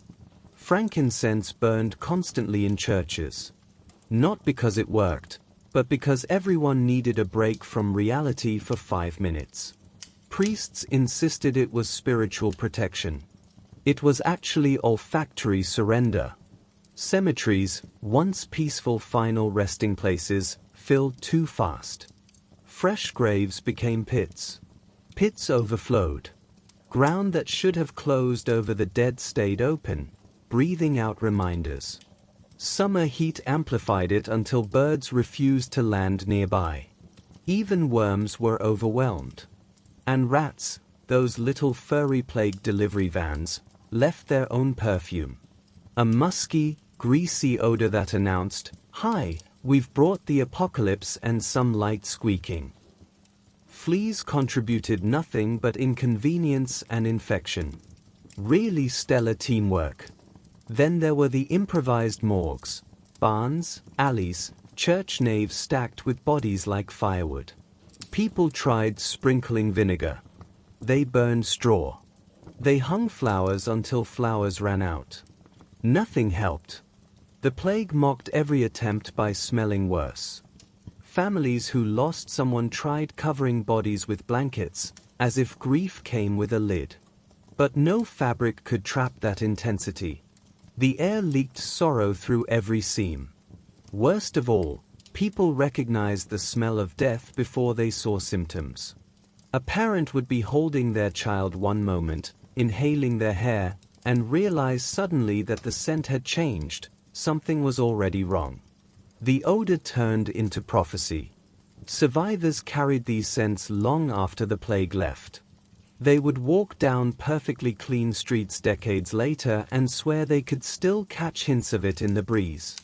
Frankincense burned constantly in churches. Not because it worked, but because everyone needed a break from reality for 5 minutes. Priests insisted it was spiritual protection. It was actually olfactory surrender. Cemeteries, once peaceful final resting places, filled too fast. Fresh graves became pits. Pits overflowed. Ground that should have closed over the dead stayed open, breathing out reminders. Summer heat amplified it until birds refused to land nearby. Even worms were overwhelmed. And rats, those little furry plague delivery vans, left their own perfume. A musky, greasy odor that announced, "Hi, we've brought the apocalypse," and some light squeaking. Fleas contributed nothing but inconvenience and infection. Really stellar teamwork. Then there were the improvised morgues, barns, alleys, church naves stacked with bodies like firewood. People tried sprinkling vinegar. They burned straw. They hung flowers until flowers ran out. Nothing helped. The plague mocked every attempt by smelling worse. Families who lost someone tried covering bodies with blankets, as if grief came with a lid. But no fabric could trap that intensity. The air leaked sorrow through every seam. Worst of all, people recognized the smell of death before they saw symptoms. A parent would be holding their child one moment, inhaling their hair, and realize suddenly that the scent had changed. Something was already wrong. The odor turned into prophecy. Survivors carried these scents long after the plague left. They would walk down perfectly clean streets decades later and swear they could still catch hints of it in the breeze.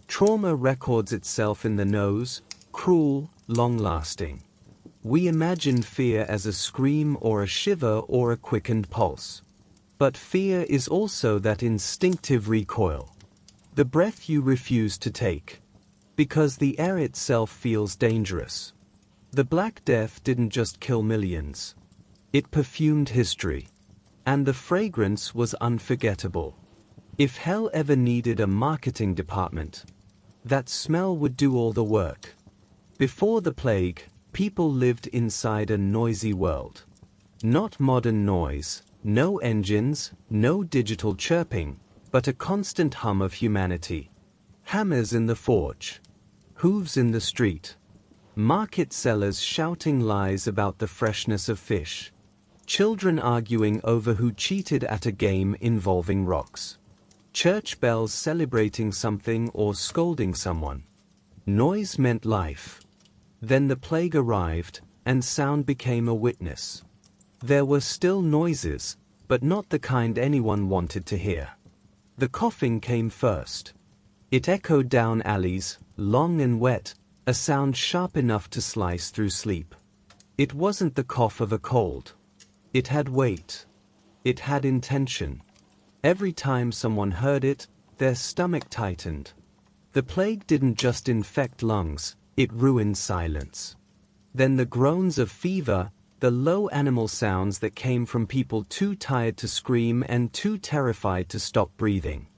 Trauma records itself in the nose, cruel, long-lasting. We imagine fear as a scream or a shiver or a quickened pulse. But fear is also that instinctive recoil. The breath you refuse to take. Because the air itself feels dangerous. The Black Death didn't just kill millions. It perfumed history. And the fragrance was unforgettable. If hell ever needed a marketing department, That smell would do all the work. Before the plague, people lived inside a noisy world. Not modern noise, no engines, no digital chirping, but a constant hum of humanity. Hammers in the forge. Hooves in the street. Market sellers shouting lies about the freshness of fish. Children arguing over who cheated at a game involving rocks. Church bells celebrating something or scolding someone. Noise meant life. Then the plague arrived, and sound became a witness. There were still noises, but not the kind anyone wanted to hear. The coughing came first. It echoed down alleys, long and wet, a sound sharp enough to slice through sleep. It wasn't the cough of a cold. It had weight. It had intention. Every time someone heard it, their stomach tightened. The plague didn't just infect lungs, it ruined silence. Then the groans of fever, the low animal sounds that came from people too tired to scream and too terrified to stop breathing.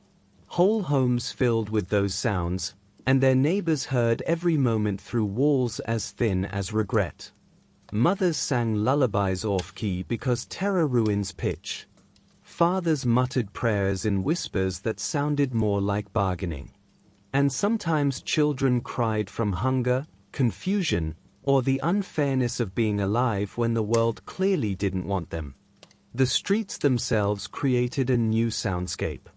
Whole homes filled with those sounds, and their neighbors heard every moment through walls as thin as regret. Mothers sang lullabies off-key because terror ruins pitch. Fathers muttered prayers in whispers that sounded more like bargaining. And sometimes children cried from hunger, confusion, or the unfairness of being alive when the world clearly didn't want them. The streets themselves created a new soundscape.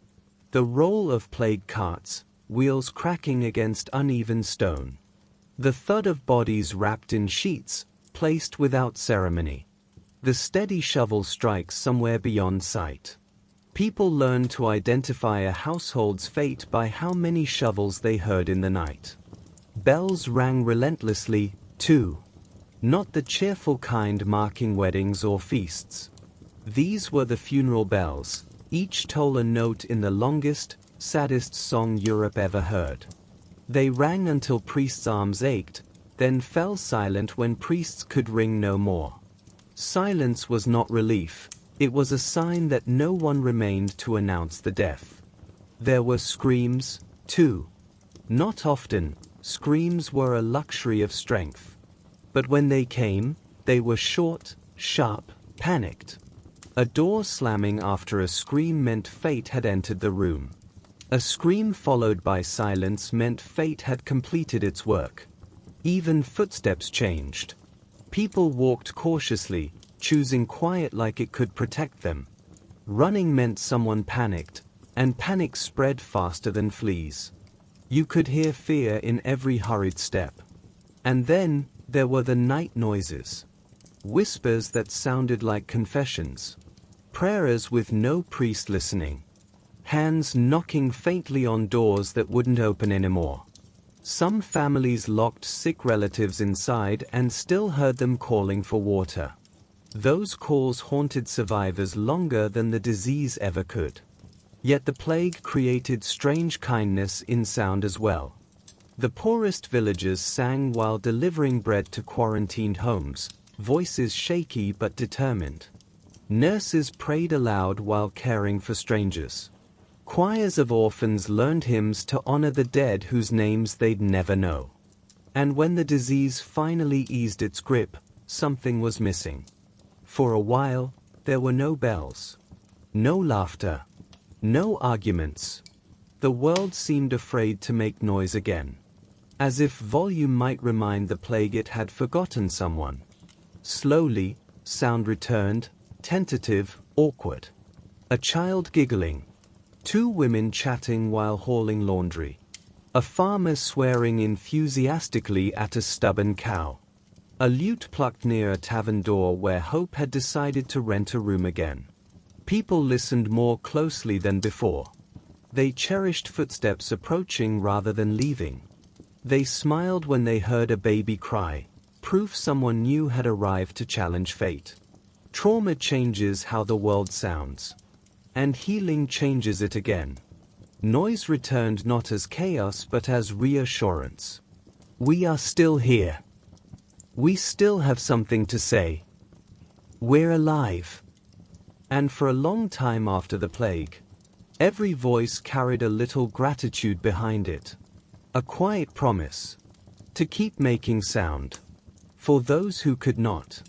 The roll of plague carts, wheels cracking against uneven stone. The thud of bodies wrapped in sheets, placed without ceremony. The steady shovel strikes somewhere beyond sight. People learned to identify a household's fate by how many shovels they heard in the night. Bells rang relentlessly, too. Not the cheerful kind marking weddings or feasts. These were the funeral bells, each told a note in the longest, saddest song Europe ever heard. They rang until priests' arms ached, then fell silent when priests could ring no more. Silence was not relief, it was a sign that no one remained to announce the death. There were screams, too. Not often, screams were a luxury of strength. But when they came, they were short, sharp, panicked. A door slamming after a scream meant fate had entered the room. A scream followed by silence meant fate had completed its work. Even footsteps changed. People walked cautiously, choosing quiet like it could protect them. Running meant someone panicked, and panic spread faster than fleas. You could hear fear in every hurried step. And then, there were the night noises. Whispers that sounded like confessions. Prayers with no priest listening. Hands knocking faintly on doors that wouldn't open anymore. Some families locked sick relatives inside and still heard them calling for water. Those calls haunted survivors longer than the disease ever could. Yet the plague created strange kindness in sound as well. The poorest villagers sang while delivering bread to quarantined homes, voices shaky but determined. Nurses prayed aloud while caring for strangers. Choirs of orphans learned hymns to honor the dead whose names they'd never know. And when the disease finally eased its grip, something was missing. For a while, there were no bells. No laughter. No arguments. The world seemed afraid to make noise again. As if volume might remind the plague it had forgotten someone. Slowly, sound returned, tentative, awkward. A child giggling. Two women chatting while hauling laundry. A farmer swearing enthusiastically at a stubborn cow. A lute plucked near a tavern door where hope had decided to rent a room again. People listened more closely than before. They cherished footsteps approaching rather than leaving. They smiled when they heard a baby cry, proof someone new had arrived to challenge fate. Trauma changes how the world sounds. And healing changes it again. Noise returned not as chaos but as reassurance. We are still here. We still have something to say. We're alive. And for a long time after the plague, every voice carried a little gratitude behind it. A quiet promise. To keep making sound. For those who could not.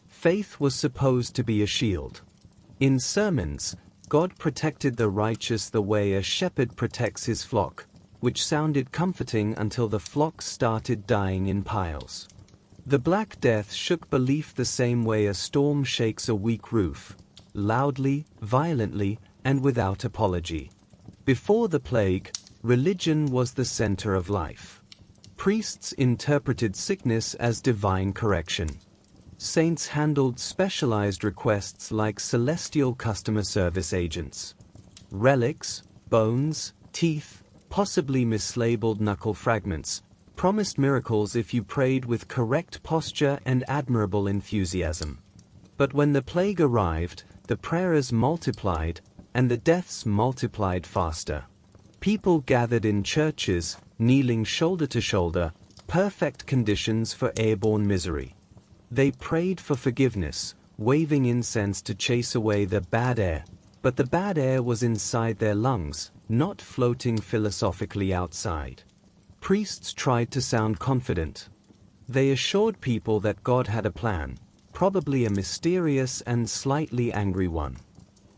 Faith was supposed to be a shield. In sermons, God protected the righteous the way a shepherd protects his flock, which sounded comforting until the flock started dying in piles. The Black Death shook belief the same way a storm shakes a weak roof, loudly, violently, and without apology. Before the plague, religion was the center of life. Priests interpreted sickness as divine correction. Saints handled specialized requests like celestial customer service agents. Relics, bones, teeth, possibly mislabeled knuckle fragments, promised miracles if you prayed with correct posture and admirable enthusiasm. But when the plague arrived, the prayers multiplied, and the deaths multiplied faster. People gathered in churches, kneeling shoulder to shoulder, perfect conditions for airborne misery. They prayed for forgiveness, waving incense to chase away the bad air, but the bad air was inside their lungs, not floating philosophically outside. Priests tried to sound confident. They assured people that God had a plan, probably a mysterious and slightly angry one.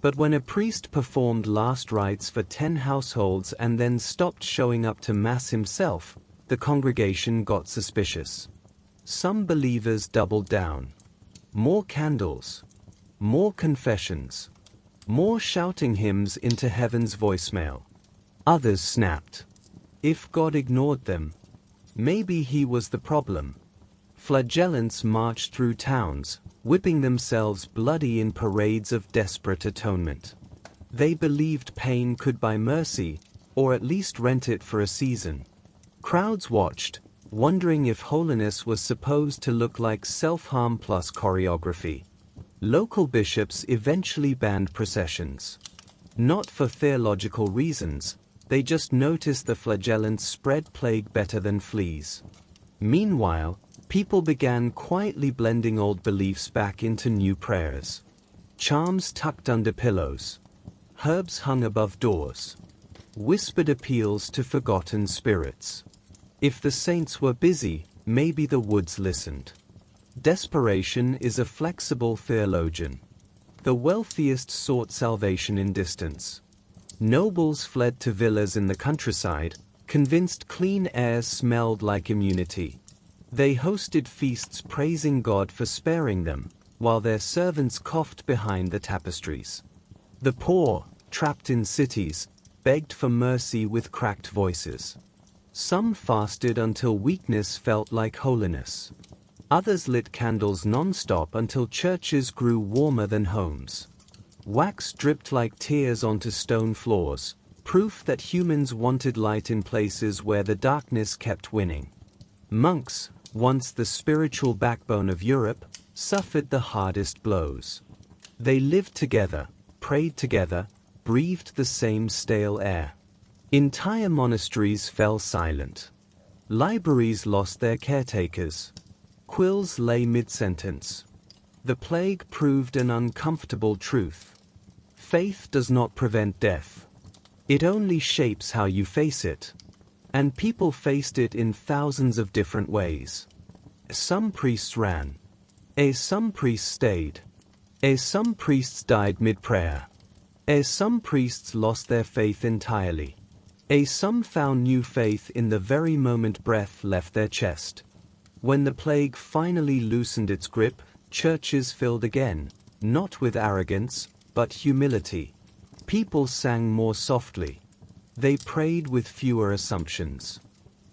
But when a priest performed last rites for 10 households and then stopped showing up to Mass himself, the congregation got suspicious. Some believers doubled down. More candles. More confessions. More shouting hymns into heaven's voicemail. Others snapped. If God ignored them, maybe he was the problem. Flagellants marched through towns, whipping themselves bloody in parades of desperate atonement. They believed pain could buy mercy, or at least rent it for a season. Crowds watched, wondering if holiness was supposed to look like self-harm plus choreography. Local bishops eventually banned processions. Not for theological reasons, they just noticed the flagellants spread plague better than fleas. Meanwhile, people began quietly blending old beliefs back into new prayers. Charms tucked under pillows. Herbs hung above doors. Whispered appeals to forgotten spirits. If the saints were busy, maybe the woods listened. Desperation is a flexible theologian. The wealthiest sought salvation in distance. Nobles fled to villas in the countryside, convinced clean air smelled like immunity. They hosted feasts praising God for sparing them, while their servants coughed behind the tapestries. The poor, trapped in cities, begged for mercy with cracked voices. Some fasted until weakness felt like holiness. Others lit candles non-stop until churches grew warmer than homes. Wax dripped like tears onto stone floors, proof that humans wanted light in places where the darkness kept winning. Monks, once the spiritual backbone of Europe, suffered the hardest blows. They lived together, prayed together, breathed the same stale air. Entire monasteries fell silent. Libraries lost their caretakers. Quills lay mid-sentence. The plague proved an uncomfortable truth. Faith does not prevent death. It only shapes how you face it. And people faced it in thousands of different ways. Some priests ran. Some priests stayed. Some priests died mid-prayer. Some priests lost their faith entirely. Some found new faith in the very moment breath left their chest. When the plague finally loosened its grip, churches filled again, not with arrogance, but humility. People sang more softly. They prayed with fewer assumptions.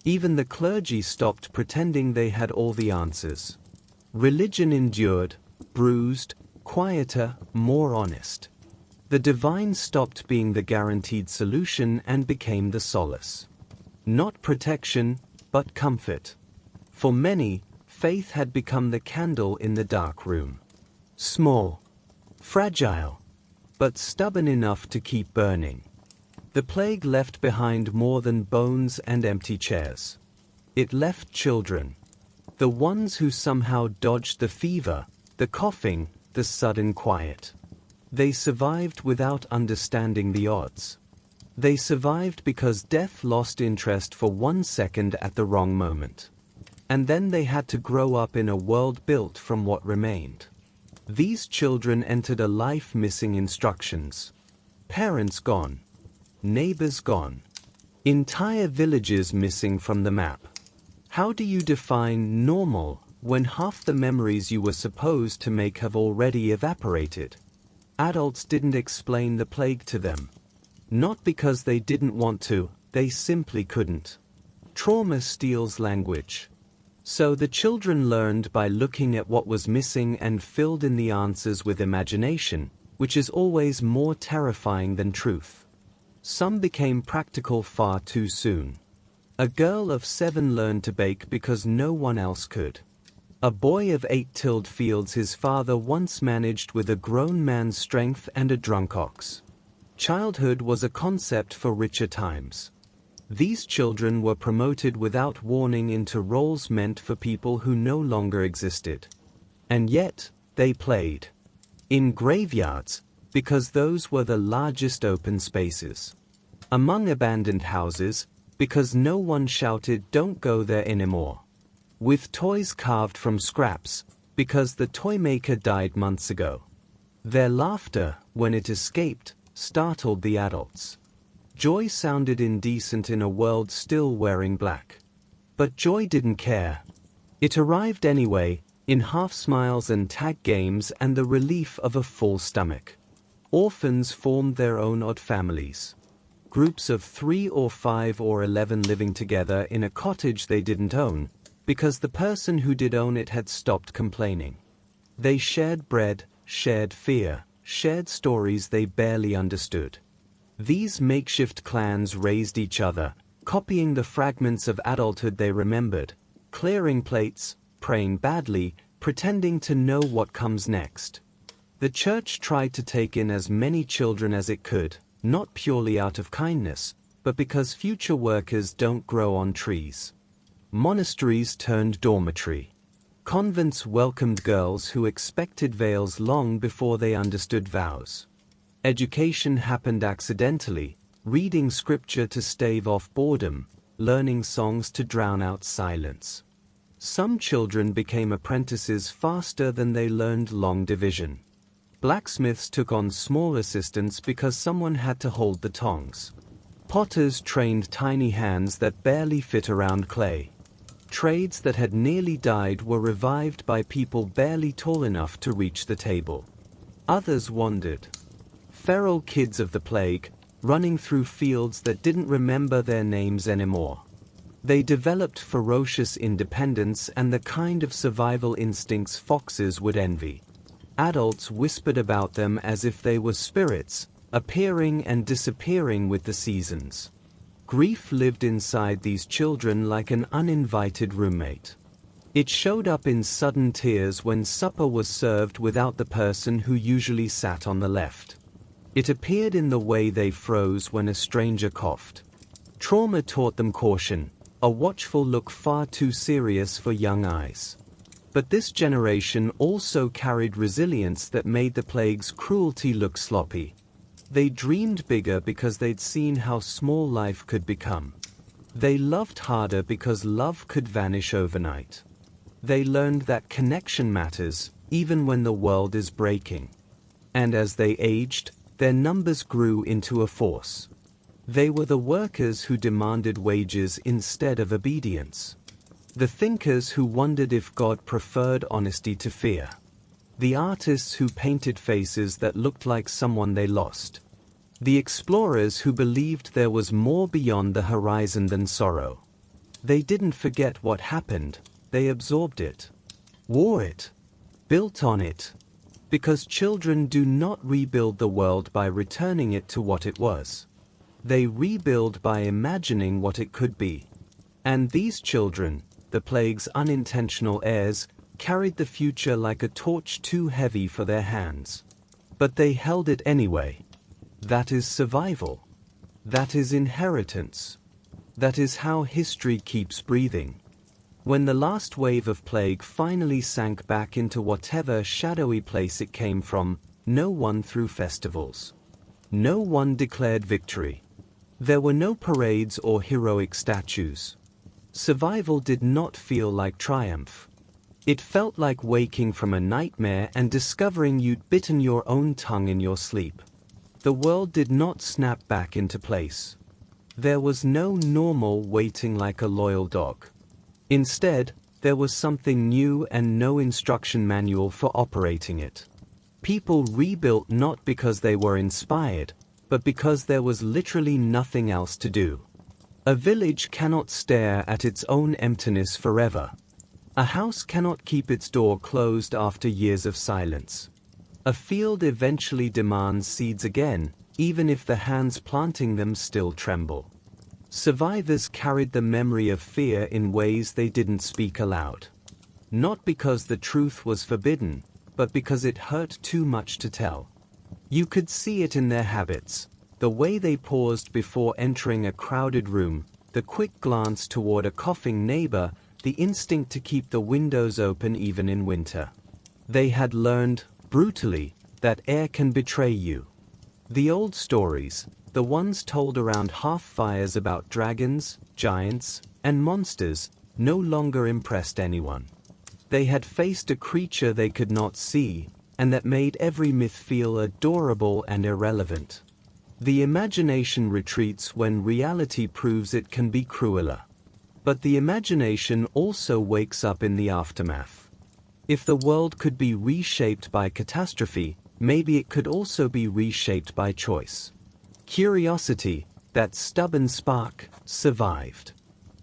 Even the clergy stopped pretending they had all the answers. Religion endured, bruised, quieter, more honest. The divine stopped being the guaranteed solution and became the solace. Not protection, but comfort. For many, faith had become the candle in the dark room. Small, fragile, but stubborn enough to keep burning. The plague left behind more than bones and empty chairs. It left children. The ones who somehow dodged the fever, the coughing, the sudden quiet. They survived without understanding the odds. They survived because death lost interest for 1 second at the wrong moment. And then they had to grow up in a world built from what remained. These children entered a life missing instructions. Parents gone. Neighbors gone. Entire villages missing from the map. How do you define normal when half the memories you were supposed to make have already evaporated? Adults didn't explain the plague to them. Not because they didn't want to, they simply couldn't. Trauma steals language. So the children learned by looking at what was missing and filled in the answers with imagination, which is always more terrifying than truth. Some became practical far too soon. A girl of 7 learned to bake because no one else could. A boy of 8 tilled fields his father once managed with a grown man's strength and a drunk ox. Childhood was a concept for richer times. These children were promoted without warning into roles meant for people who no longer existed. And yet, they played. In graveyards, because those were the largest open spaces. Among abandoned houses, because no one shouted "Don't go there anymore." With toys carved from scraps, because the toy maker died months ago. Their laughter, when it escaped, startled the adults. Joy sounded indecent in a world still wearing black. But joy didn't care. It arrived anyway, in half-smiles and tag games and the relief of a full stomach. Orphans formed their own odd families. Groups of 3 or 5 or 11 living together in a cottage they didn't own, because the person who did own it had stopped complaining. They shared bread, shared fear, shared stories they barely understood. These makeshift clans raised each other, copying the fragments of adulthood they remembered, clearing plates, praying badly, pretending to know what comes next. The church tried to take in as many children as it could, not purely out of kindness, but because future workers don't grow on trees. Monasteries turned dormitory. Convents welcomed girls who expected veils long before they understood vows. Education happened accidentally, reading scripture to stave off boredom, learning songs to drown out silence. Some children became apprentices faster than they learned long division. Blacksmiths took on small assistants because someone had to hold the tongs. Potters trained tiny hands that barely fit around clay. Trades that had nearly died were revived by people barely tall enough to reach the table. Others wandered. Feral kids of the plague, running through fields that didn't remember their names anymore. They developed ferocious independence and the kind of survival instincts foxes would envy. Adults whispered about them as if they were spirits, appearing and disappearing with the seasons. Grief lived inside these children like an uninvited roommate. It showed up in sudden tears when supper was served without the person who usually sat on the left. It appeared in the way they froze when a stranger coughed. Trauma taught them caution, a watchful look far too serious for young eyes. But this generation also carried resilience that made the plague's cruelty look sloppy. They dreamed bigger because they'd seen how small life could become. They loved harder because love could vanish overnight. They learned that connection matters, even when the world is breaking. And as they aged, their numbers grew into a force. They were the workers who demanded wages instead of obedience. The thinkers who wondered if God preferred honesty to fear. The artists who painted faces that looked like someone they lost. The explorers who believed there was more beyond the horizon than sorrow. They didn't forget what happened, they absorbed it. Wore it. Built on it. Because children do not rebuild the world by returning it to what it was. They rebuild by imagining what it could be. And these children, the plague's unintentional heirs, carried the future like a torch too heavy for their hands. But they held it anyway. That is survival. That is inheritance. That is how history keeps breathing. When the last wave of plague finally sank back into whatever shadowy place it came from, no one threw festivals. No one declared victory. There were no parades or heroic statues. Survival did not feel like triumph. It felt like waking from a nightmare and discovering you'd bitten your own tongue in your sleep. The world did not snap back into place. There was no normal waiting like a loyal dog. Instead, there was something new and no instruction manual for operating it. People rebuilt not because they were inspired, but because there was literally nothing else to do. A village cannot stare at its own emptiness forever. A house cannot keep its door closed after years of silence. A field eventually demands seeds again, even if the hands planting them still tremble. Survivors carried the memory of fear in ways they didn't speak aloud. Not because the truth was forbidden, but because it hurt too much to tell. You could see it in their habits, the way they paused before entering a crowded room, the quick glance toward a coughing neighbor, the instinct to keep the windows open even in winter. They had learned, brutally, that air can betray you. The old stories, the ones told around hearth fires about dragons, giants, and monsters, no longer impressed anyone. They had faced a creature they could not see, and that made every myth feel adorable and irrelevant. The imagination retreats when reality proves it can be crueler. But the imagination also wakes up in the aftermath. If the world could be reshaped by catastrophe, maybe it could also be reshaped by choice. Curiosity, that stubborn spark, survived.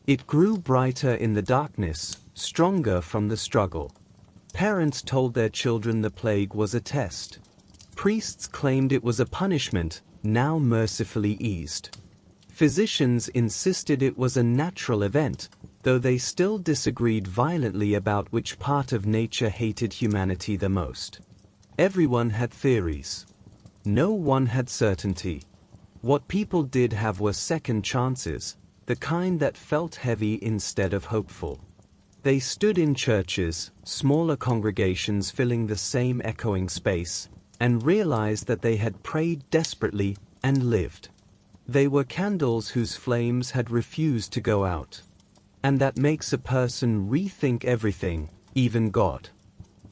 It grew brighter in the darkness, stronger from the struggle. Parents told their children the plague was a test. Priests claimed it was a punishment, now mercifully eased. Physicians insisted it was a natural event, though they still disagreed violently about which part of nature hated humanity the most. Everyone had theories. No one had certainty. What people did have were second chances, the kind that felt heavy instead of hopeful. They stood in churches, smaller congregations filling the same echoing space, and realized that they had prayed desperately and lived. They were candles whose flames had refused to go out. And that makes a person rethink everything, even God.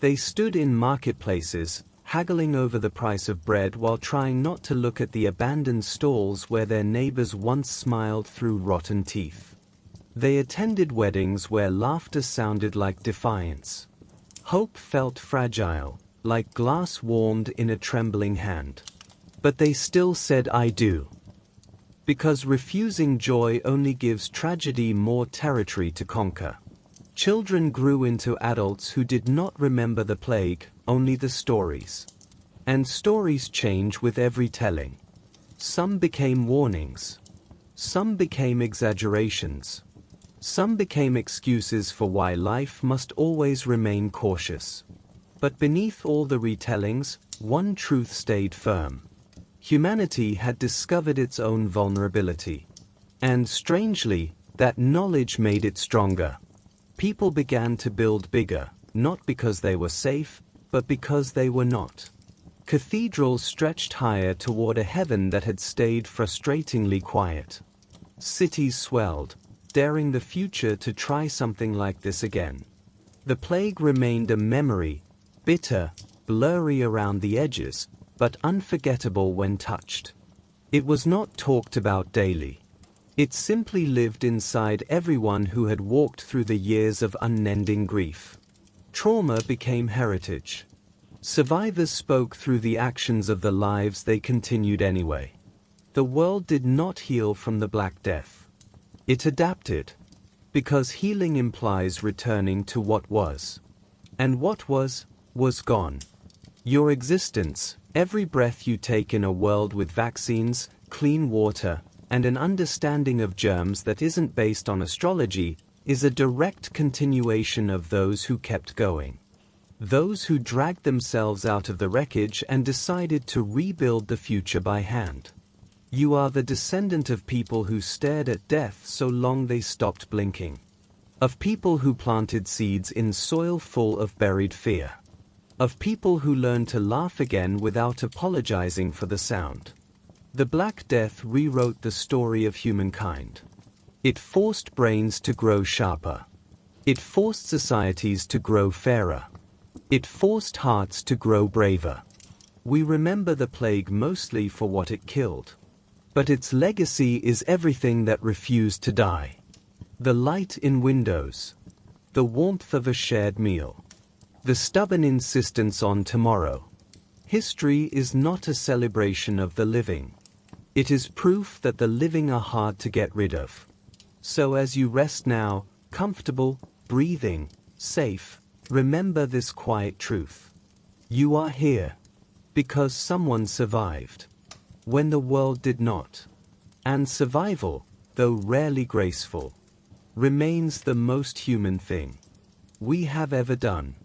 They stood in marketplaces, haggling over the price of bread while trying not to look at the abandoned stalls where their neighbors once smiled through rotten teeth. They attended weddings where laughter sounded like defiance. Hope felt fragile, like glass warmed in a trembling hand. But they still said "I do." Because refusing joy only gives tragedy more territory to conquer. Children grew into adults who did not remember the plague, only the stories. And stories change with every telling. Some became warnings. Some became exaggerations. Some became excuses for why life must always remain cautious. But beneath all the retellings, one truth stayed firm. Humanity had discovered its own vulnerability. And strangely, that knowledge made it stronger. People began to build bigger, not because they were safe, but because they were not. Cathedrals stretched higher toward a heaven that had stayed frustratingly quiet. Cities swelled, daring the future to try something like this again. The plague remained a memory, bitter, blurry around the edges, but unforgettable when touched. It was not talked about daily. It simply lived inside everyone who had walked through the years of unending grief. Trauma became heritage. Survivors spoke through the actions of the lives they continued anyway. The world did not heal from the Black Death. It adapted. Because healing implies returning to what was. And what was gone. Your existence, every breath you take in a world with vaccines, clean water, and an understanding of germs that isn't based on astrology, is a direct continuation of those who kept going. Those who dragged themselves out of the wreckage and decided to rebuild the future by hand. You are the descendant of people who stared at death so long they stopped blinking. Of people who planted seeds in soil full of buried fear. Of people who learned to laugh again without apologizing for the sound. The Black Death rewrote the story of humankind. It forced brains to grow sharper. It forced societies to grow fairer. It forced hearts to grow braver. We remember the plague mostly for what it killed. But its legacy is everything that refused to die. The light in windows. The warmth of a shared meal. The stubborn insistence on tomorrow. History is not a celebration of the living. It is proof that the living are hard to get rid of. So as you rest now, comfortable, breathing, safe, remember this quiet truth. You are here because someone survived when the world did not. And survival, though rarely graceful, remains the most human thing we have ever done.